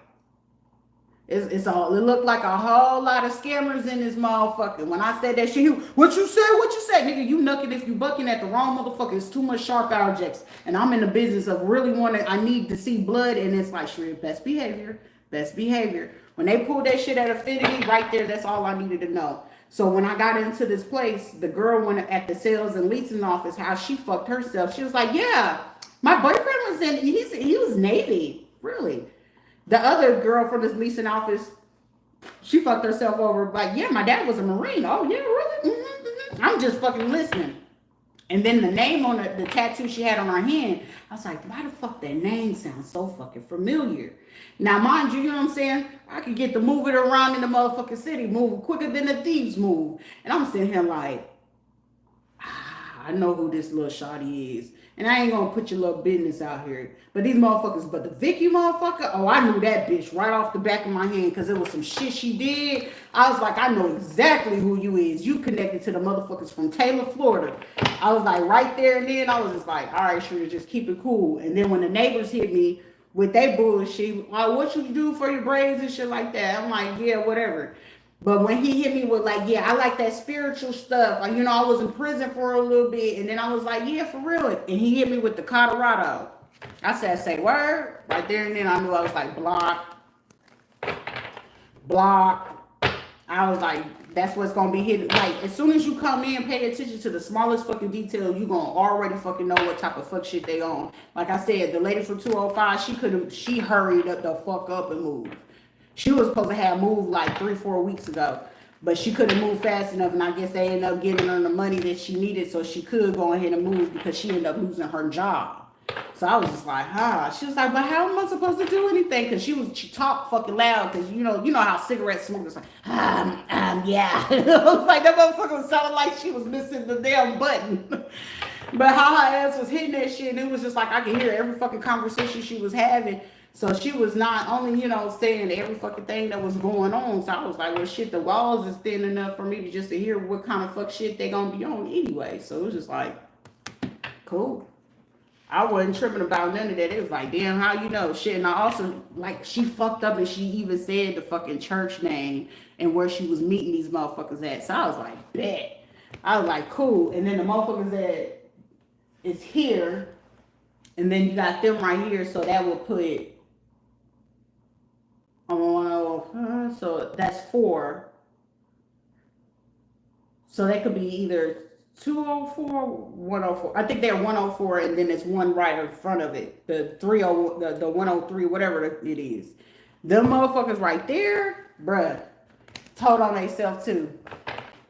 [SPEAKER 1] it looked like a whole lot of scammers in this motherfucker. When I said that shit, what you said? Nigga, you knucking if you bucking at the wrong motherfucker. It's too much sharp objects. And I'm in the business of really I need to see blood. And it's like, sure, best behavior. When they pulled that shit at Affinity, right there, that's all I needed to know. So when I got into this place, the girl went at the sales and leasing office, how she fucked herself. She was like, yeah, my boyfriend was he was Navy, really. The other girl from this leasing office, she fucked herself over. Like, yeah, my dad was a Marine. Oh, yeah, really? Mm-hmm. I'm just fucking listening. And then the name on the tattoo she had on her hand, I was like, why the fuck that name sounds so fucking familiar? Now, mind you, you know what I'm saying? I could get to move it around in the motherfucking city, move quicker than the thieves move. And I'm sitting here like, I know who this little shawty is. And I ain't gonna put your little business out here. But these motherfuckers, but the Vicky motherfucker, oh, I knew that bitch right off the back of my hand because it was some shit she did. I was like, I know exactly who you is. You connected to the motherfuckers from Taylor, Florida. I was like, right there and then, I was just like, all right, sure, just keep it cool. And then when the neighbors hit me with they bullshit, like, what you do for your braids and shit like that? I'm like, yeah, whatever. But when he hit me with like, yeah, I like that spiritual stuff. Like, I was in prison for a little bit, and then I was like, yeah, for real. And he hit me with the Colorado. I said, say word right there, and then I knew I was like, block, block. I was like, that's what's gonna be hidden. Like, as soon as you come in, pay attention to the smallest fucking detail, you gonna already fucking know what type of fuck shit they on. Like I said, the lady from 205, she hurried up the fuck up and moved. She was supposed to have moved like 3-4 weeks ago, but she couldn't move fast enough, and I guess they ended up giving her the money that she needed so she could go ahead and move because she ended up losing her job. So I was just like, She was like, but how am I supposed to do anything? Because she talked fucking loud because you know how cigarette smokers like, yeah. I was like, that motherfucker was sounding like she was missing the damn button. But how her ass was hitting that shit, and it was just like I could hear every fucking conversation she was having. So she was not only, saying every fucking thing that was going on. So I was like, well, shit, the walls is thin enough for me to just to hear what kind of fuck shit they gonna be on anyway. So it was just like, cool. I wasn't tripping about none of that. It was like, damn, how you know? Shit. And I also, like, she fucked up and she even said the fucking church name and where she was meeting these motherfuckers at. So I was like, bet. I was like, cool. And then the motherfuckers that is here, and then you got them right here. So that will put... so that's 4. So they could be either 204, 104. I think they're 104, and then there's one right in front of it. The 30, the 103, whatever it is. Them motherfuckers right there, bruh, told on themselves too.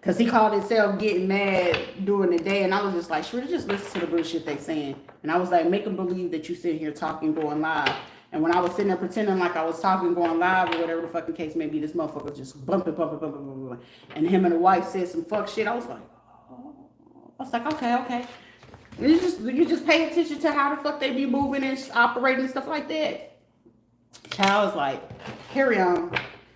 [SPEAKER 1] Cause he called himself getting mad during the day, and I was just like, sure, just listen to the bullshit they saying. And I was like, make them believe that you sitting here talking, going live. And when I was sitting there pretending like I was talking, going live, or whatever the fucking case may be, this motherfucker just bumping. And him and the wife said some fuck shit. I was like, oh. I was like, okay. You just pay attention to how the fuck they be moving and operating and stuff like that. Child's like, carry on.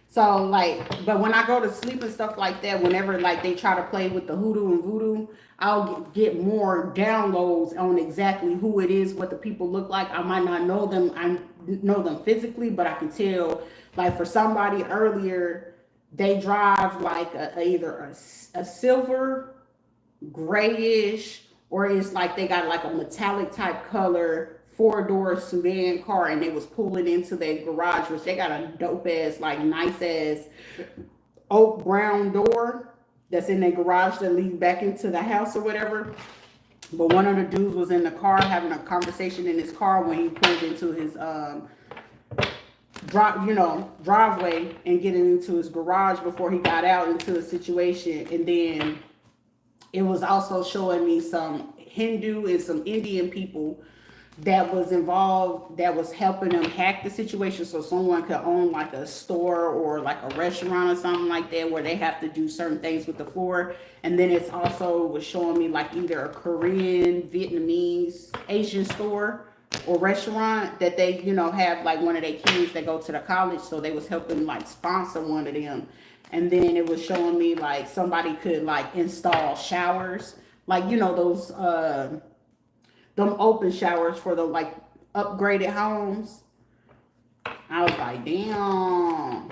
[SPEAKER 1] So like, but when I go to sleep and stuff like that, whenever like they try to play with the hoodoo and voodoo, I'll get more downloads on exactly who it is, what the people look like. I might not know them. I know them physically, but I can tell. Like for somebody earlier, they drive like either a silver, grayish, or it's like they got like a metallic type color 4-door sedan car, and they was pulling into their garage, which they got a dope ass, like nice ass oak brown door that's in their garage that leads back into the house or whatever. But one of the dudes was in the car having a conversation in his car when he pulled into his driveway and getting into his garage before he got out into a situation. And then it was also showing me some Hindu and some Indian people that was involved, that was helping them hack the situation so someone could own like a store or like a restaurant or something like that where they have to do certain things with the floor. And then it's also was showing me like either a Korean, Vietnamese, Asian store or restaurant that they, have like one of their kids that go to the college, so they was helping like sponsor one of them. And then it was showing me like somebody could like install showers, like those them open showers for the like upgraded homes. I was like, damn.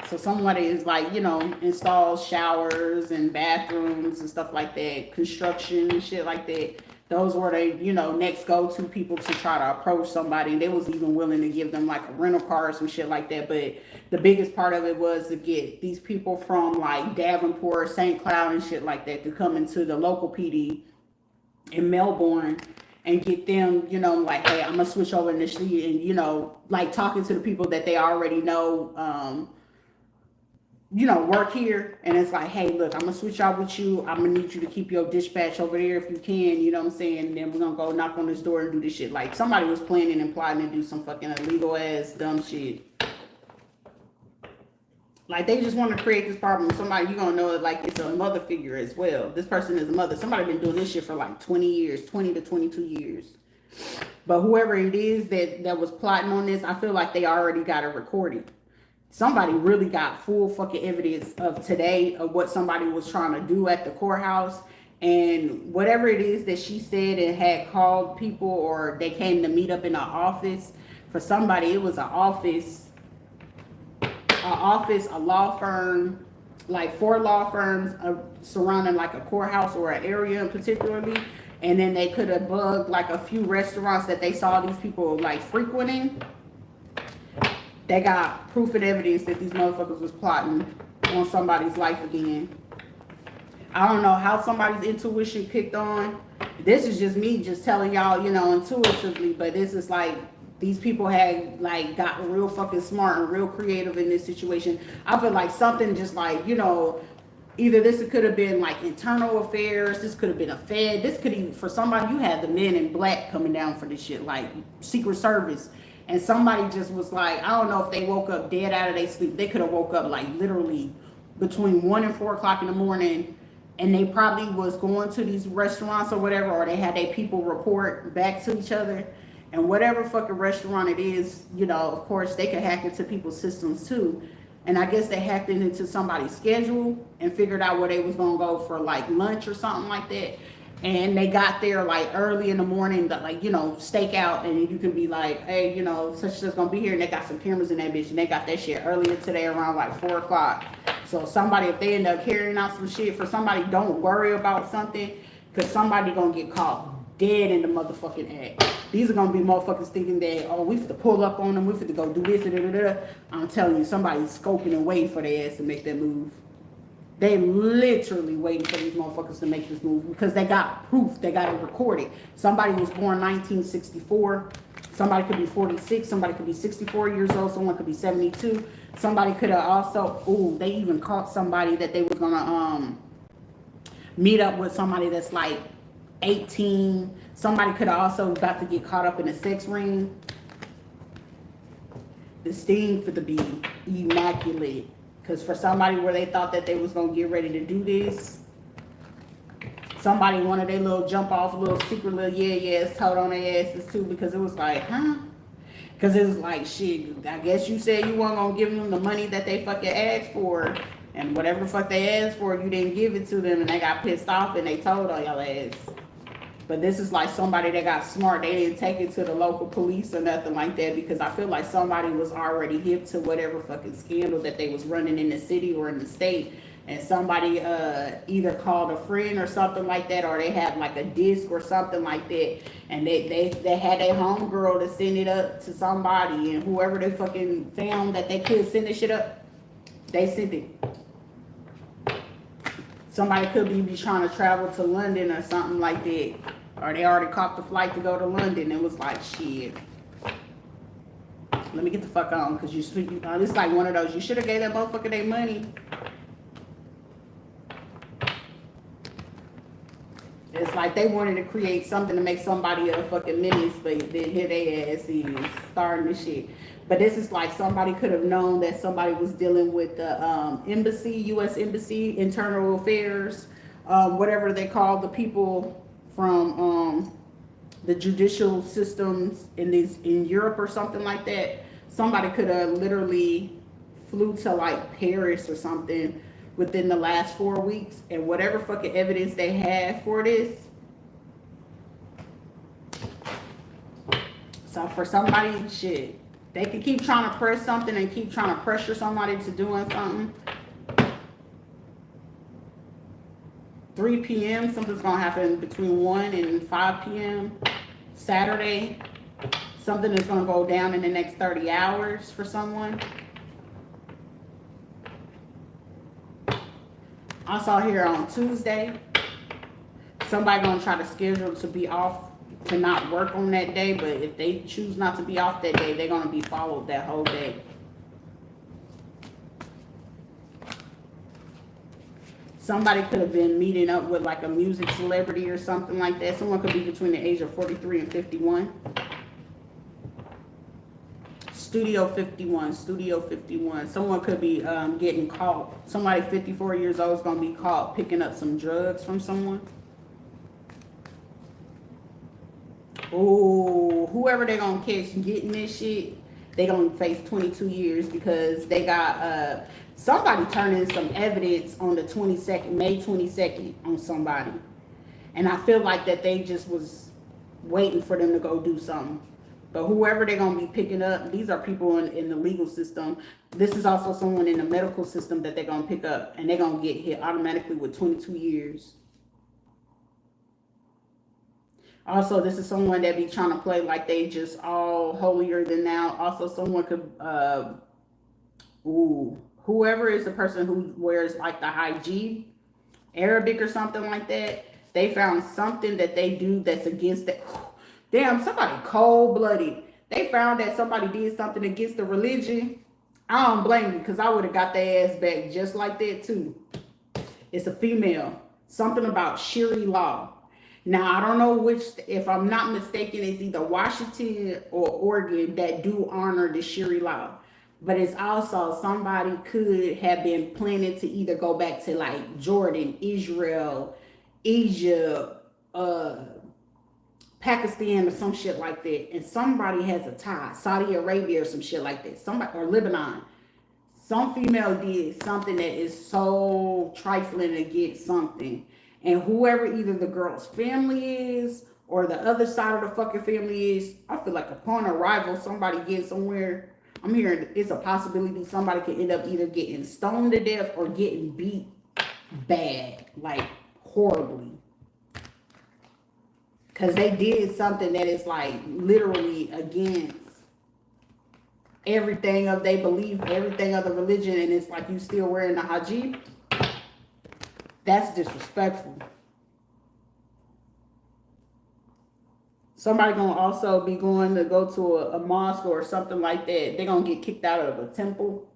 [SPEAKER 1] So somebody is like, installs showers and bathrooms and stuff like that, construction and shit like that. Those were the, next go-to people to try to approach somebody. And they was even willing to give them like a rental car or some shit like that. But the biggest part of it was to get these people from like Davenport, St. Cloud and shit like that to come into the local PD in Melbourne and get them, like, hey, I'm gonna switch over in this street, and like talking to the people that they already know, work here. And it's like, hey, look, I'm gonna switch out with you. I'm gonna need you to keep your dispatch over there if you can, you know what I'm saying? And then we're gonna go knock on this door and do this shit. Like somebody was planning and plotting to do some fucking illegal ass dumb shit. Like they just want to create this problem. Somebody, you're gonna know it like it's a mother figure as well. This person is a mother. Somebody been doing this shit for like 20 years, 20 to 22 years. But whoever it is that was plotting on this, I feel like they already got it recorded. Somebody really got full fucking evidence of today of what somebody was trying to do at the courthouse. And whatever it is that she said and had called people, or they came to meet up in an office. For somebody, it was an office, a law firm, like 4 law firms surrounding like a courthouse or an area particularly. And then they could have bugged like a few restaurants that they saw these people like frequenting. They got proof and evidence that these motherfuckers was plotting on somebody's life again. I don't know how somebody's intuition kicked on. This is just me just telling y'all, you know, intuitively, but this is like these people had like got real fucking smart and real creative in this situation. I feel like something just like, you know, either this could have been like internal affairs, this could have been a Fed, this could even, for somebody, you had the men in black coming down for this shit, like Secret Service. And somebody just was like, I don't know if they woke up dead out of their sleep. They could have woke up like literally between 1 and 4 o'clock in the morning, and they probably was going to these restaurants or whatever, or they had their people report back to each other. And whatever fucking restaurant it is, you know, of course they could hack into people's systems too. And I guess they hacked into somebody's schedule and figured out where they was gonna go for like lunch or something like that. And they got there like early in the morning, like, you know, stake out, and you can be like, hey, you know, such and such gonna be here, and they got some cameras in that bitch, and they got that shit earlier today around like 4 o'clock. So somebody, if they end up carrying out some shit for somebody, don't worry about something, because somebody gonna get caught dead in the motherfucking act. These are gonna be motherfuckers thinking that, oh, we fit to pull up on them, we fit to go do this, I'm telling you, somebody's scoping and waiting for their ass to make that move. They literally waiting for these motherfuckers to make this move because they got proof. They got it recorded. Somebody was born 1964. Somebody could be 46. Somebody could be 64 years old. Someone could be 72. Somebody could have also, they even caught somebody that they was gonna meet up with somebody that's like 18. Somebody could have also about to get caught up in a sex ring. The sting for the be immaculate. Because for somebody where they thought that they was going to get ready to do this, somebody wanted their little jump off, little secret little yes told on their asses too, because it was like, huh? Because it was like, shit, I guess you said you weren't going to give them the money that they fucking asked for, and whatever the fuck they asked for, you didn't give it to them, and they got pissed off and they told on y'all ass. But this is like somebody that got smart. They didn't take it to the local police or nothing like that, because I feel like somebody was already hip to whatever fucking scandal that they was running in the city or in the state. And somebody either called a friend or something like that, or they had like a disc or something like that. And they had their homegirl to send it up to somebody. And whoever they fucking found that they could send this shit up, they sent it. Somebody could be trying to travel to London or something like that. Or they already caught the flight to go to London and was like, shit, let me get the fuck on, because it's like one of those, you should have gave that motherfucker their money. It's like they wanted to create something to make somebody a fucking menace, but then here they ass is starting this shit. But this is like somebody could have known that somebody was dealing with the embassy, U.S. Embassy, internal affairs, whatever they call the people from the judicial systems in Europe or something like that. Somebody could have literally flew to like Paris or something within the last 4 weeks, and whatever fucking evidence they had for this. So for somebody, shit, they could keep trying to press something and keep trying to pressure somebody to doing something. 3 p.m. Something's gonna happen between 1 and 5 p.m. Saturday. Something is gonna go down in the next 30 hours for someone. I saw here on Tuesday, somebody gonna try to schedule to be off, to not work on that day, but if they choose not to be off that day, they're gonna be followed that whole day. Somebody could have been meeting up with like a music celebrity or something like that. Someone could be between the age of 43 and 51. Studio 51, Studio 51. Someone could be getting caught. Somebody 54 years old is going to be caught picking up some drugs from someone. Oh, whoever they gonna catch getting this shit, they gonna face 22 years because they got somebody turning some evidence on the 22nd, May 22nd on somebody. And I feel like that they just was waiting for them to go do something. But whoever they're gonna be picking up, these are people in the legal system. This is also someone in the medical system that they're gonna pick up, and they're gonna get hit automatically with 22 years. Also, this is someone that be trying to play like they just all holier than thou. Also, someone could, whoever is the person who wears like the high G, Arabic or something like that. They found something that they do that's against that. Damn, somebody cold blooded. They found that somebody did something against the religion. I don't blame you because I would have got their ass back just like that too. It's a female. Something about Shiri law. Now I don't know which. If I'm not mistaken, it's either Washington or Oregon that do honor the Shiri law. But it's also somebody could have been planning to either go back to like Jordan, Israel, Egypt, Pakistan or some shit like that, and somebody has a tie, Saudi Arabia or some shit like that, somebody or Lebanon. Some female did something that is so trifling to get something, and whoever either the girl's family is or the other side of the fucking family is, I feel like upon arrival, somebody gets somewhere. I'm hearing it's a possibility somebody could end up either getting stoned to death or getting beat bad, like horribly. Because they did something that is like literally against everything of they believe, everything of the religion, and it's like you still wearing the hijab. That's disrespectful. Somebody gonna also be going to go to a mosque or something like that. They're gonna get kicked out of a temple.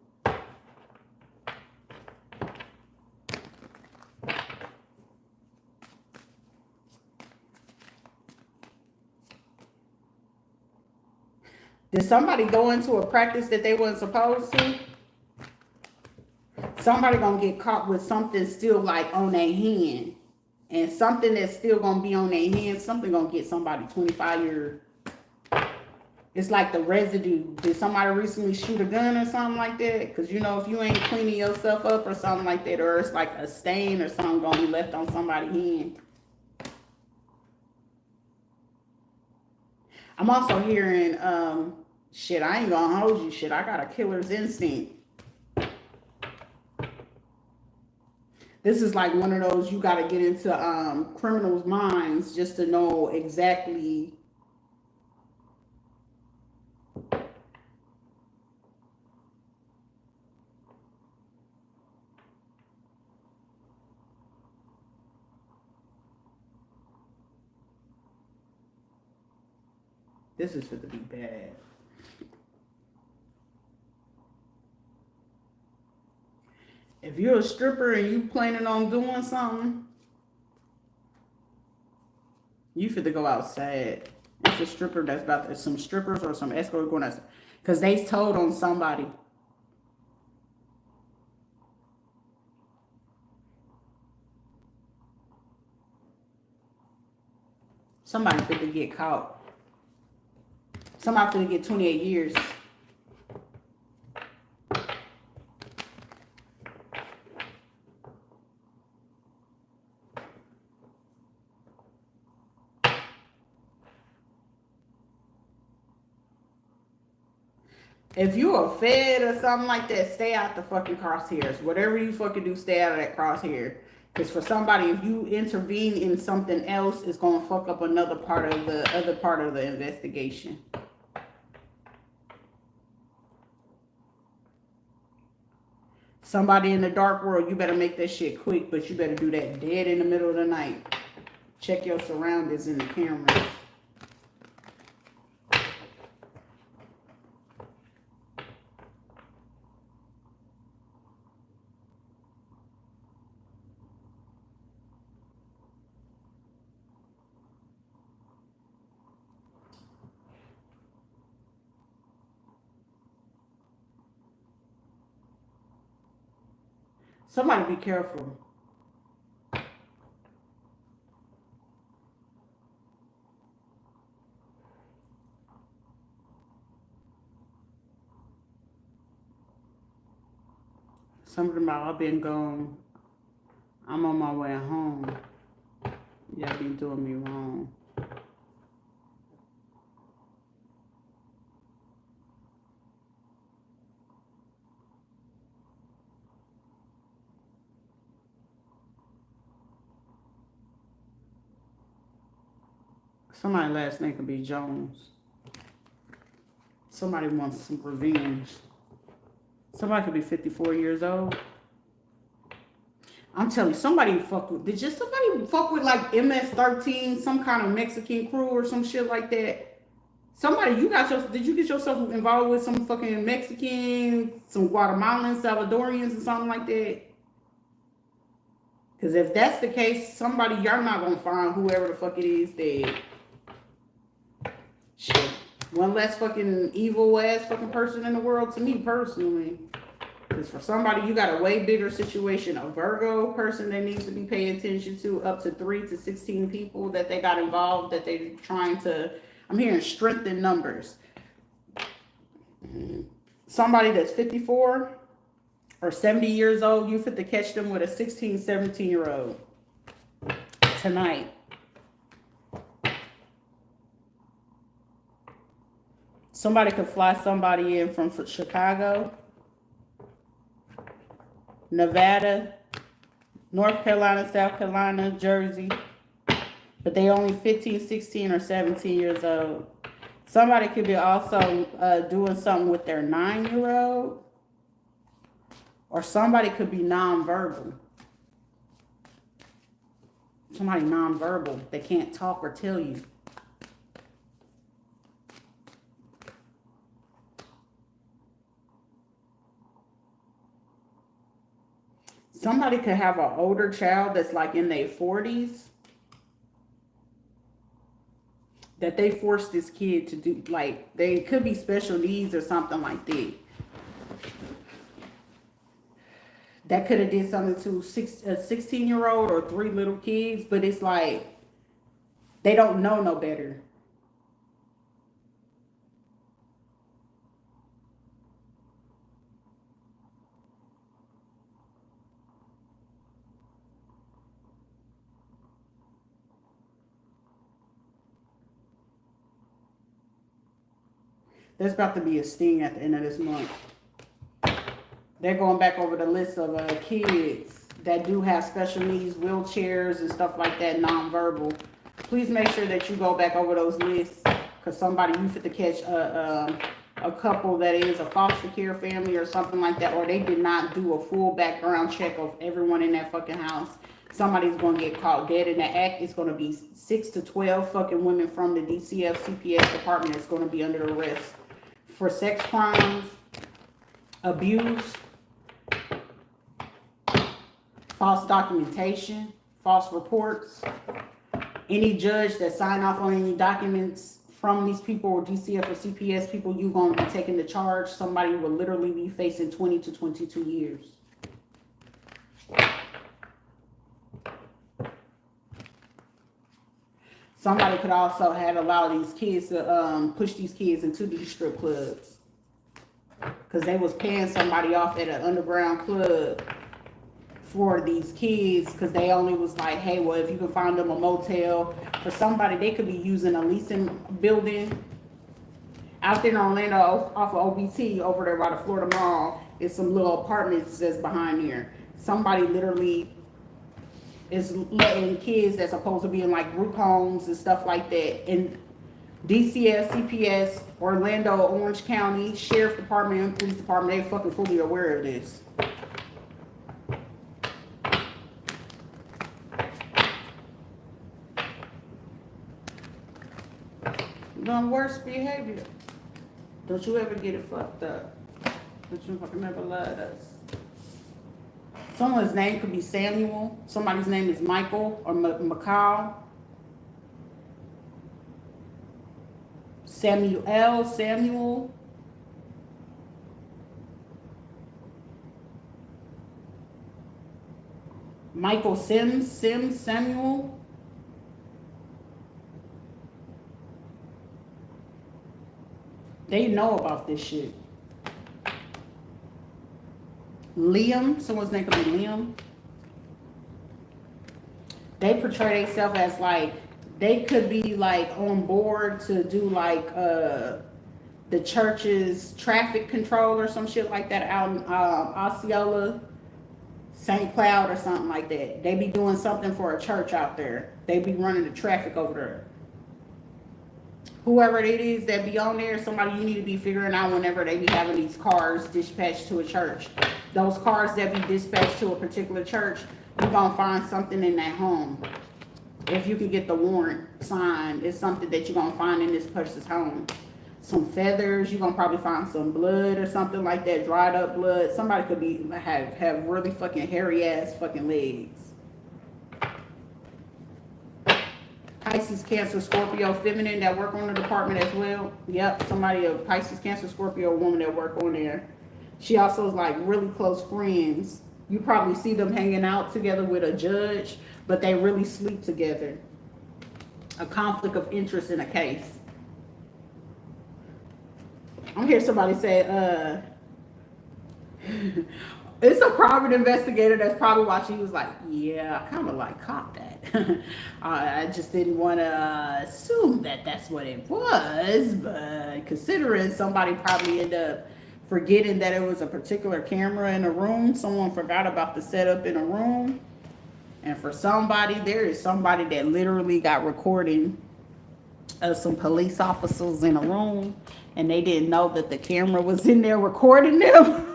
[SPEAKER 1] Did somebody go into a practice that they weren't supposed to? Somebody gonna get caught with something still like on their hand. And something that's still gonna be on their hand, something gonna get somebody 25 years. It's like the residue. Did somebody recently shoot a gun or something like that? Because you know, if you ain't cleaning yourself up or something like that, or it's like a stain or something gonna be left on somebody's hand. I'm also hearing, shit, I ain't gonna hold you. Shit, I got a killer's instinct. This is like one of those you gotta get into criminals' minds just to know exactly. This is going to be bad. If you're a stripper and you planning on doing something, you fit to go outside. It's a stripper that's about to, some strippers or some escort going outside. Because they told on somebody. Somebody fit to get caught. Somebody fit to get 28 years. If you are fed or something like that, stay out the fucking crosshairs. Whatever you fucking do, stay out of that crosshair. Because for somebody, if you intervene in something else, it's going to fuck up another part of the other part of the investigation. Somebody in the dark world, you better make that shit quick, but you better do that dead in the middle of the night. Check your surroundings in the cameras. Somebody be careful. Something about I've been gone. I'm on my way home. Y'all been doing me wrong. Somebody's last name could be Jones. Somebody wants some revenge. Somebody could be 54 years old. I'm telling you, somebody fuck with. Did somebody fuck with like MS-13, some kind of Mexican crew or some shit like that? Somebody, did you get yourself involved with some fucking Mexicans, some Guatemalans, Salvadorians, or something like that? Because if that's the case, somebody, y'all not gonna find whoever the fuck it is dead. Shit. One less fucking evil ass fucking person in the world to me personally. Because for somebody, you got a way bigger situation. A Virgo person that needs to be paying attention to, up to 3 to 16 people that they got involved, that they're trying to, I'm hearing strengthen numbers. Somebody that's 54 or 70 years old, you fit to catch them with a 16, 17-year-old tonight. Somebody could fly somebody in from Chicago, Nevada, North Carolina, South Carolina, Jersey, but they only 15, 16, or 17 years old. Somebody could be also doing something with their 9-year-old, or somebody could be nonverbal. Somebody nonverbal. They can't talk or tell you. Somebody could have an older child that's like in their 40s, that they forced this kid to do, like, they could be special needs or something like that. That could have did something to a 16-year-old or 3 little kids, but it's like they don't know no better. There's about to be a sting at the end of this month. They're going back over the list of kids that do have special needs, wheelchairs and stuff like that, nonverbal. Please make sure that you go back over those lists, because somebody, you fit to catch a couple that is a foster care family or something like that, or they did not do a full background check of everyone in that fucking house. Somebody's going to get caught dead in the act. It's going to be 6 to 12 fucking women from the DCF CPS department that's going to be under arrest for sex crimes, abuse, false documentation, false reports. Any judge that sign off on any documents from these people, or DCF or CPS people, you're going to be taken to charge. Somebody will literally be facing 20 to 22 years. Somebody could also have allowed these kids to push these kids into these strip clubs, because they was paying somebody off at an underground club for these kids, because they only was like, hey, well, if you can find them a motel. For somebody, they could be using a leasing building out there in Orlando off of OBT over there by the Florida Mall. It's some little apartments that's behind here. Somebody literally is letting kids that's supposed to be in like group homes and stuff like that. And DCS, CPS, Orlando, Orange County, Sheriff Department, and Police Department, they fucking fully aware of this. Doing worse behavior. Don't you ever get it fucked up. Don't you fucking ever love us. Someone's name could be Samuel. Somebody's name is Michael or McCall. Samuel. Michael Samuel. They know about this shit. Liam, someone's name could be Liam. They portray themselves as like they could be like on board to do like the church's traffic control or some shit like that out in Osceola, St. Cloud or something like that. They be doing something for a church out there. They be running the traffic over there. Whoever it is that be on there, somebody you need to be figuring out whenever they be having these cars dispatched to a church. Those cars that be dispatched to a particular church, you're gonna find something in that home. If you can get the warrant signed, it's something that you're gonna find in this person's home. Some feathers, you're gonna probably find some blood or something like that, dried up blood. Somebody could be have really fucking hairy ass fucking legs. Pisces, Cancer, Scorpio, feminine that work on the department as well. Yep, somebody, a Pisces, Cancer, Scorpio woman that work on there. She also is like really close friends. You probably see them hanging out together with a judge, but they really sleep together. A conflict of interest in a case. I'm hearing somebody say, it's a private investigator. That's probably why she was like, yeah, I kind of like caught that. I just didn't want to assume that that's what it was, but considering somebody probably ended up forgetting that it was a particular camera in a room, someone forgot about the setup in a room, and for somebody, there is somebody that literally got recording of some police officers in a room, and they didn't know that the camera was in there recording them.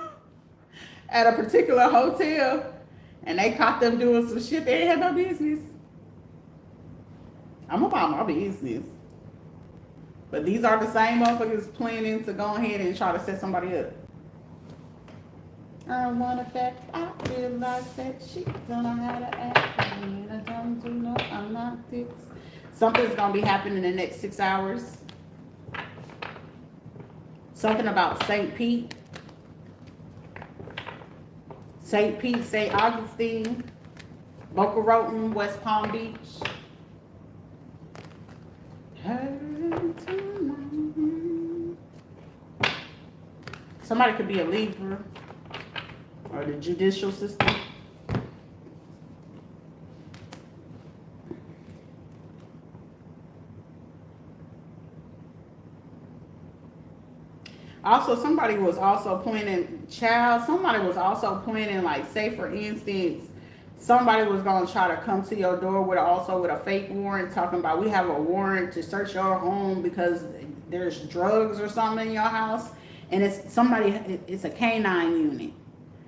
[SPEAKER 1] At a particular hotel, and they caught them doing some shit they had no business. I'm about my business. But these are the same motherfuckers planning to go ahead and try to set somebody up. I want to fact, I realize that she don't know how to act. I don't do no, I'm not this. Something's gonna be happening in the next 6 hours. Something about St. Pete. St. Pete, St. Augustine, Boca Raton, West Palm Beach. Somebody could be a Libra or the judicial system. Also, somebody was also planning, somebody was also planning, like, say for instance, somebody was going to try to come to your door with a fake warrant, talking about we have a warrant to search your home because there's drugs or something in your house. And it's a canine unit.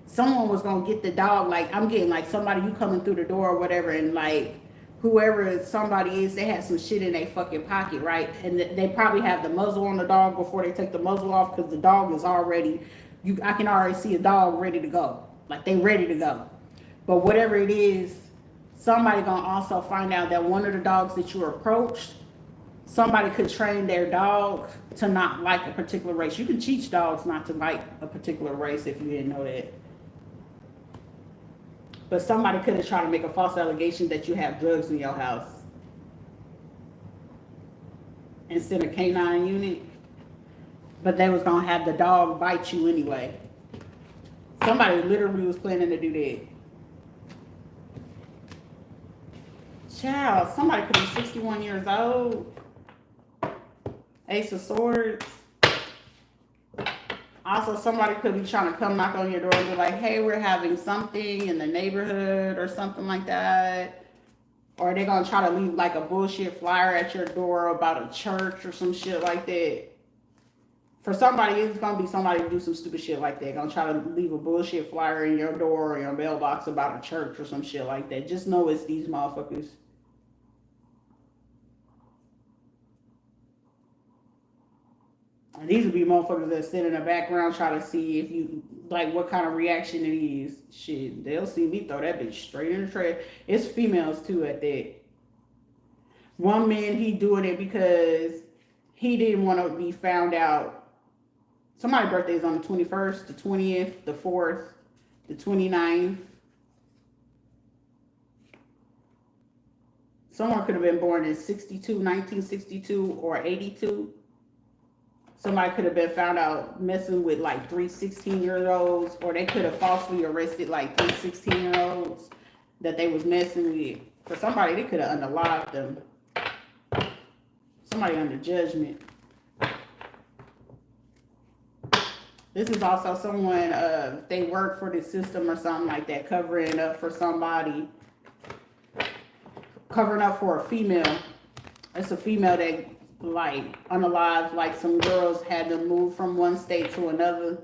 [SPEAKER 1] Someone was going to get the dog, like, I'm getting like somebody, you coming through the door or whatever, and like, whoever somebody is, they have some shit in their fucking pocket, right? And they probably have the muzzle on the dog before they take the muzzle off, because the dog is already, I can already see a dog ready to go. Like, they ready to go. But whatever it is, somebody gonna also find out that one of the dogs that you approached, somebody could train their dog to not like a particular race. You can teach dogs not to like a particular race if you didn't know that. But somebody could have tried to make a false allegation that you have drugs in your house and send a canine unit. But they was going to have the dog bite you anyway. Somebody literally was planning to do that. Child, somebody could be 61 years old. Ace of Swords. Also, somebody could be trying to come knock on your door and be like, hey, we're having something in the neighborhood or something like that. Or they're going to try to leave like a bullshit flyer at your door about a church or some shit like that. For somebody, it's going to be somebody to do some stupid shit like that. Going to try to leave a bullshit flyer in your door or your mailbox about a church or some shit like that. Just know it's these motherfuckers. These would be motherfuckers that sit in the background trying to see if you, like, what kind of reaction it is. Shit, they'll see me throw that bitch straight in the trash. It's females too at that. One man, he doing it because he didn't want to be found out. Somebody's birthday is on the 21st, the 20th, the 4th, the 29th. Someone could have been born in 1962, or 82. Somebody could have been found out messing with like 3 16-year-olds, or they could have falsely arrested like 3 16-year-olds that they was messing with. For somebody, they could have unalived them. Somebody under judgment. This is also someone, they work for the system or something like that, covering up for somebody, covering up for a female. It's a female that, like, unalived, like some girls had to move from one state to another.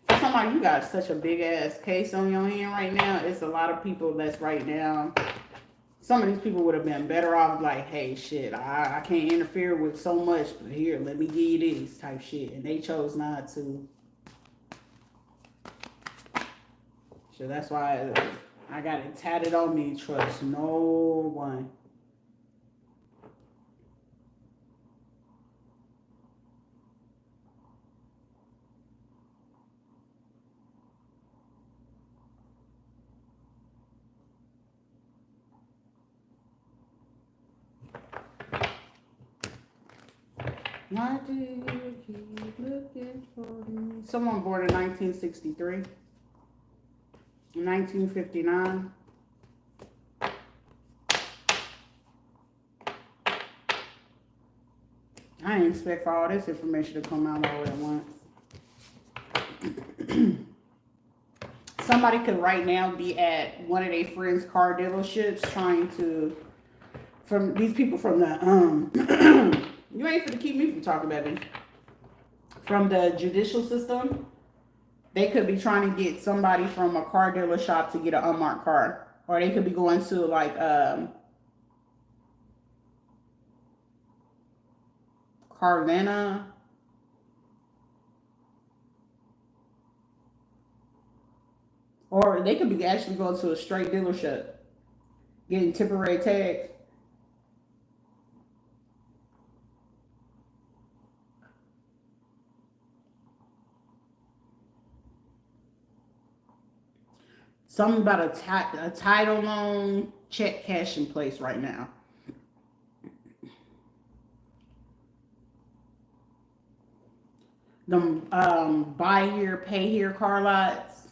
[SPEAKER 1] For somebody, you got such a big ass case on your hand right now. It's a lot of people that's right now. Some of these people would have been better off like, hey, shit, I can't interfere with so much, but here, let me give you this type shit. And they chose not to. So that's why I got it tatted on me. Trust no one. Why do you keep looking for me? Someone born in 1963. 1959. I didn't expect for all this information to come out all at once. Somebody could right now be at one of their friends' car dealerships trying to, from these people from the, you ain't finna keep me from talking about it. From the judicial system, they could be trying to get somebody from a car dealer shop to get an unmarked car. Or they could be going to like Carvana. Or they could be actually going to a straight dealership, getting temporary tags. Something about a title loan, check cash in place right now. Them buy here, pay here car lots.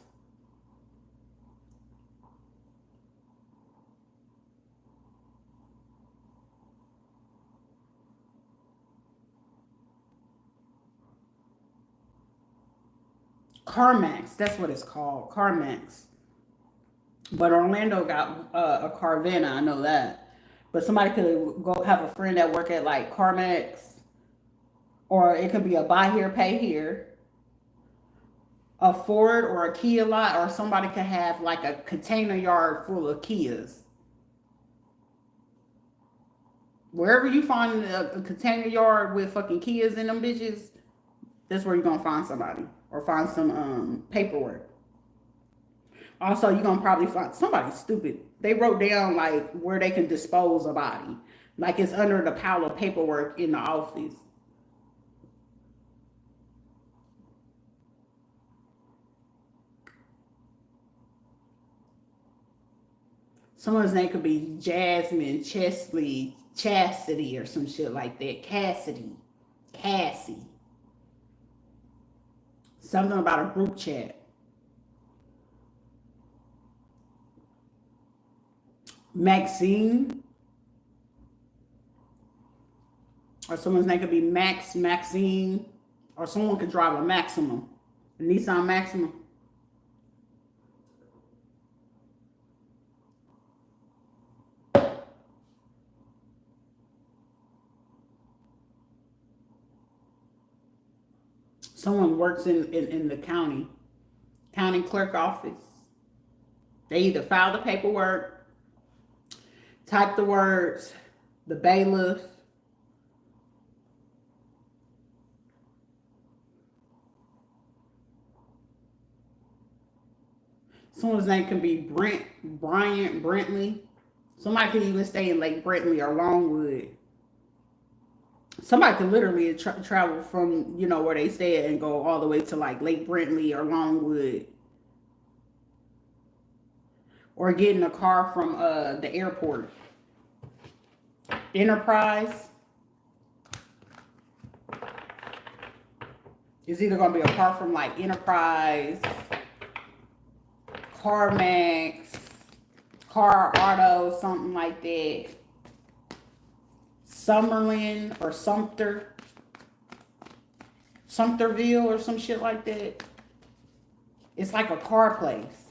[SPEAKER 1] CarMax, that's what it's called, CarMax. But Orlando got a Carvana, I know that. But somebody could go have a friend that work at like CarMax, or it could be a buy here, pay here, a Ford or a Kia lot, or somebody could have like a container yard full of Kias. Wherever you find a container yard with fucking Kias in them bitches, that's where you're gonna find somebody or find some paperwork. Also, you're gonna probably find somebody stupid. They wrote down like where they can dispose a body, like it's under the pile of paperwork in the office. Someone's name could be Jasmine, Chesley, Chastity, or some shit like that. Cassidy, Cassie. Something about a group chat. Maxine, or someone's name could be Max, Maxine, or someone could drive a Maximum, a Nissan Maximum. Someone works in the county clerk office. They either file the paperwork, type the words, the bailiff. Someone's name can be Brent, Bryant, Brentley. Somebody could even stay in Lake Brentley or Longwood. Somebody could literally travel from, where they stay and go all the way to like Lake Brentley or Longwood. or getting a car from the airport. Enterprise is either going to be a car from like Enterprise, CarMax, Car Auto, something like that. Summerlin or Sumterville or some shit like that. It's like a car place.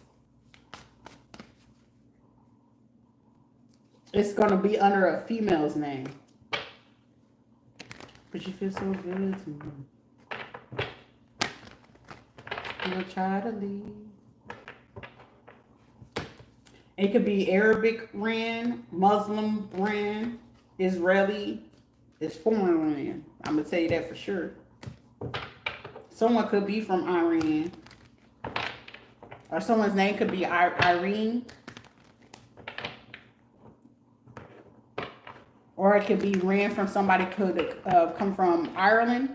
[SPEAKER 1] It's going to be under a female's name. But you feel so good to me. You'll try to leave. It could be Arabic ran, Muslim ran, Israeli. It's foreign ran. I'm going to tell you that for sure. Someone could be from Iran. Or someone's name could be Irene. Or it could be ran from somebody could come from Ireland.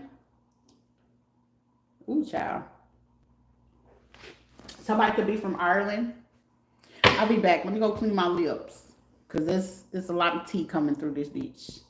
[SPEAKER 1] Ooh, child. Somebody could be from Ireland. I'll be back. Let me go clean my lips. Because there's a lot of tea coming through this bitch.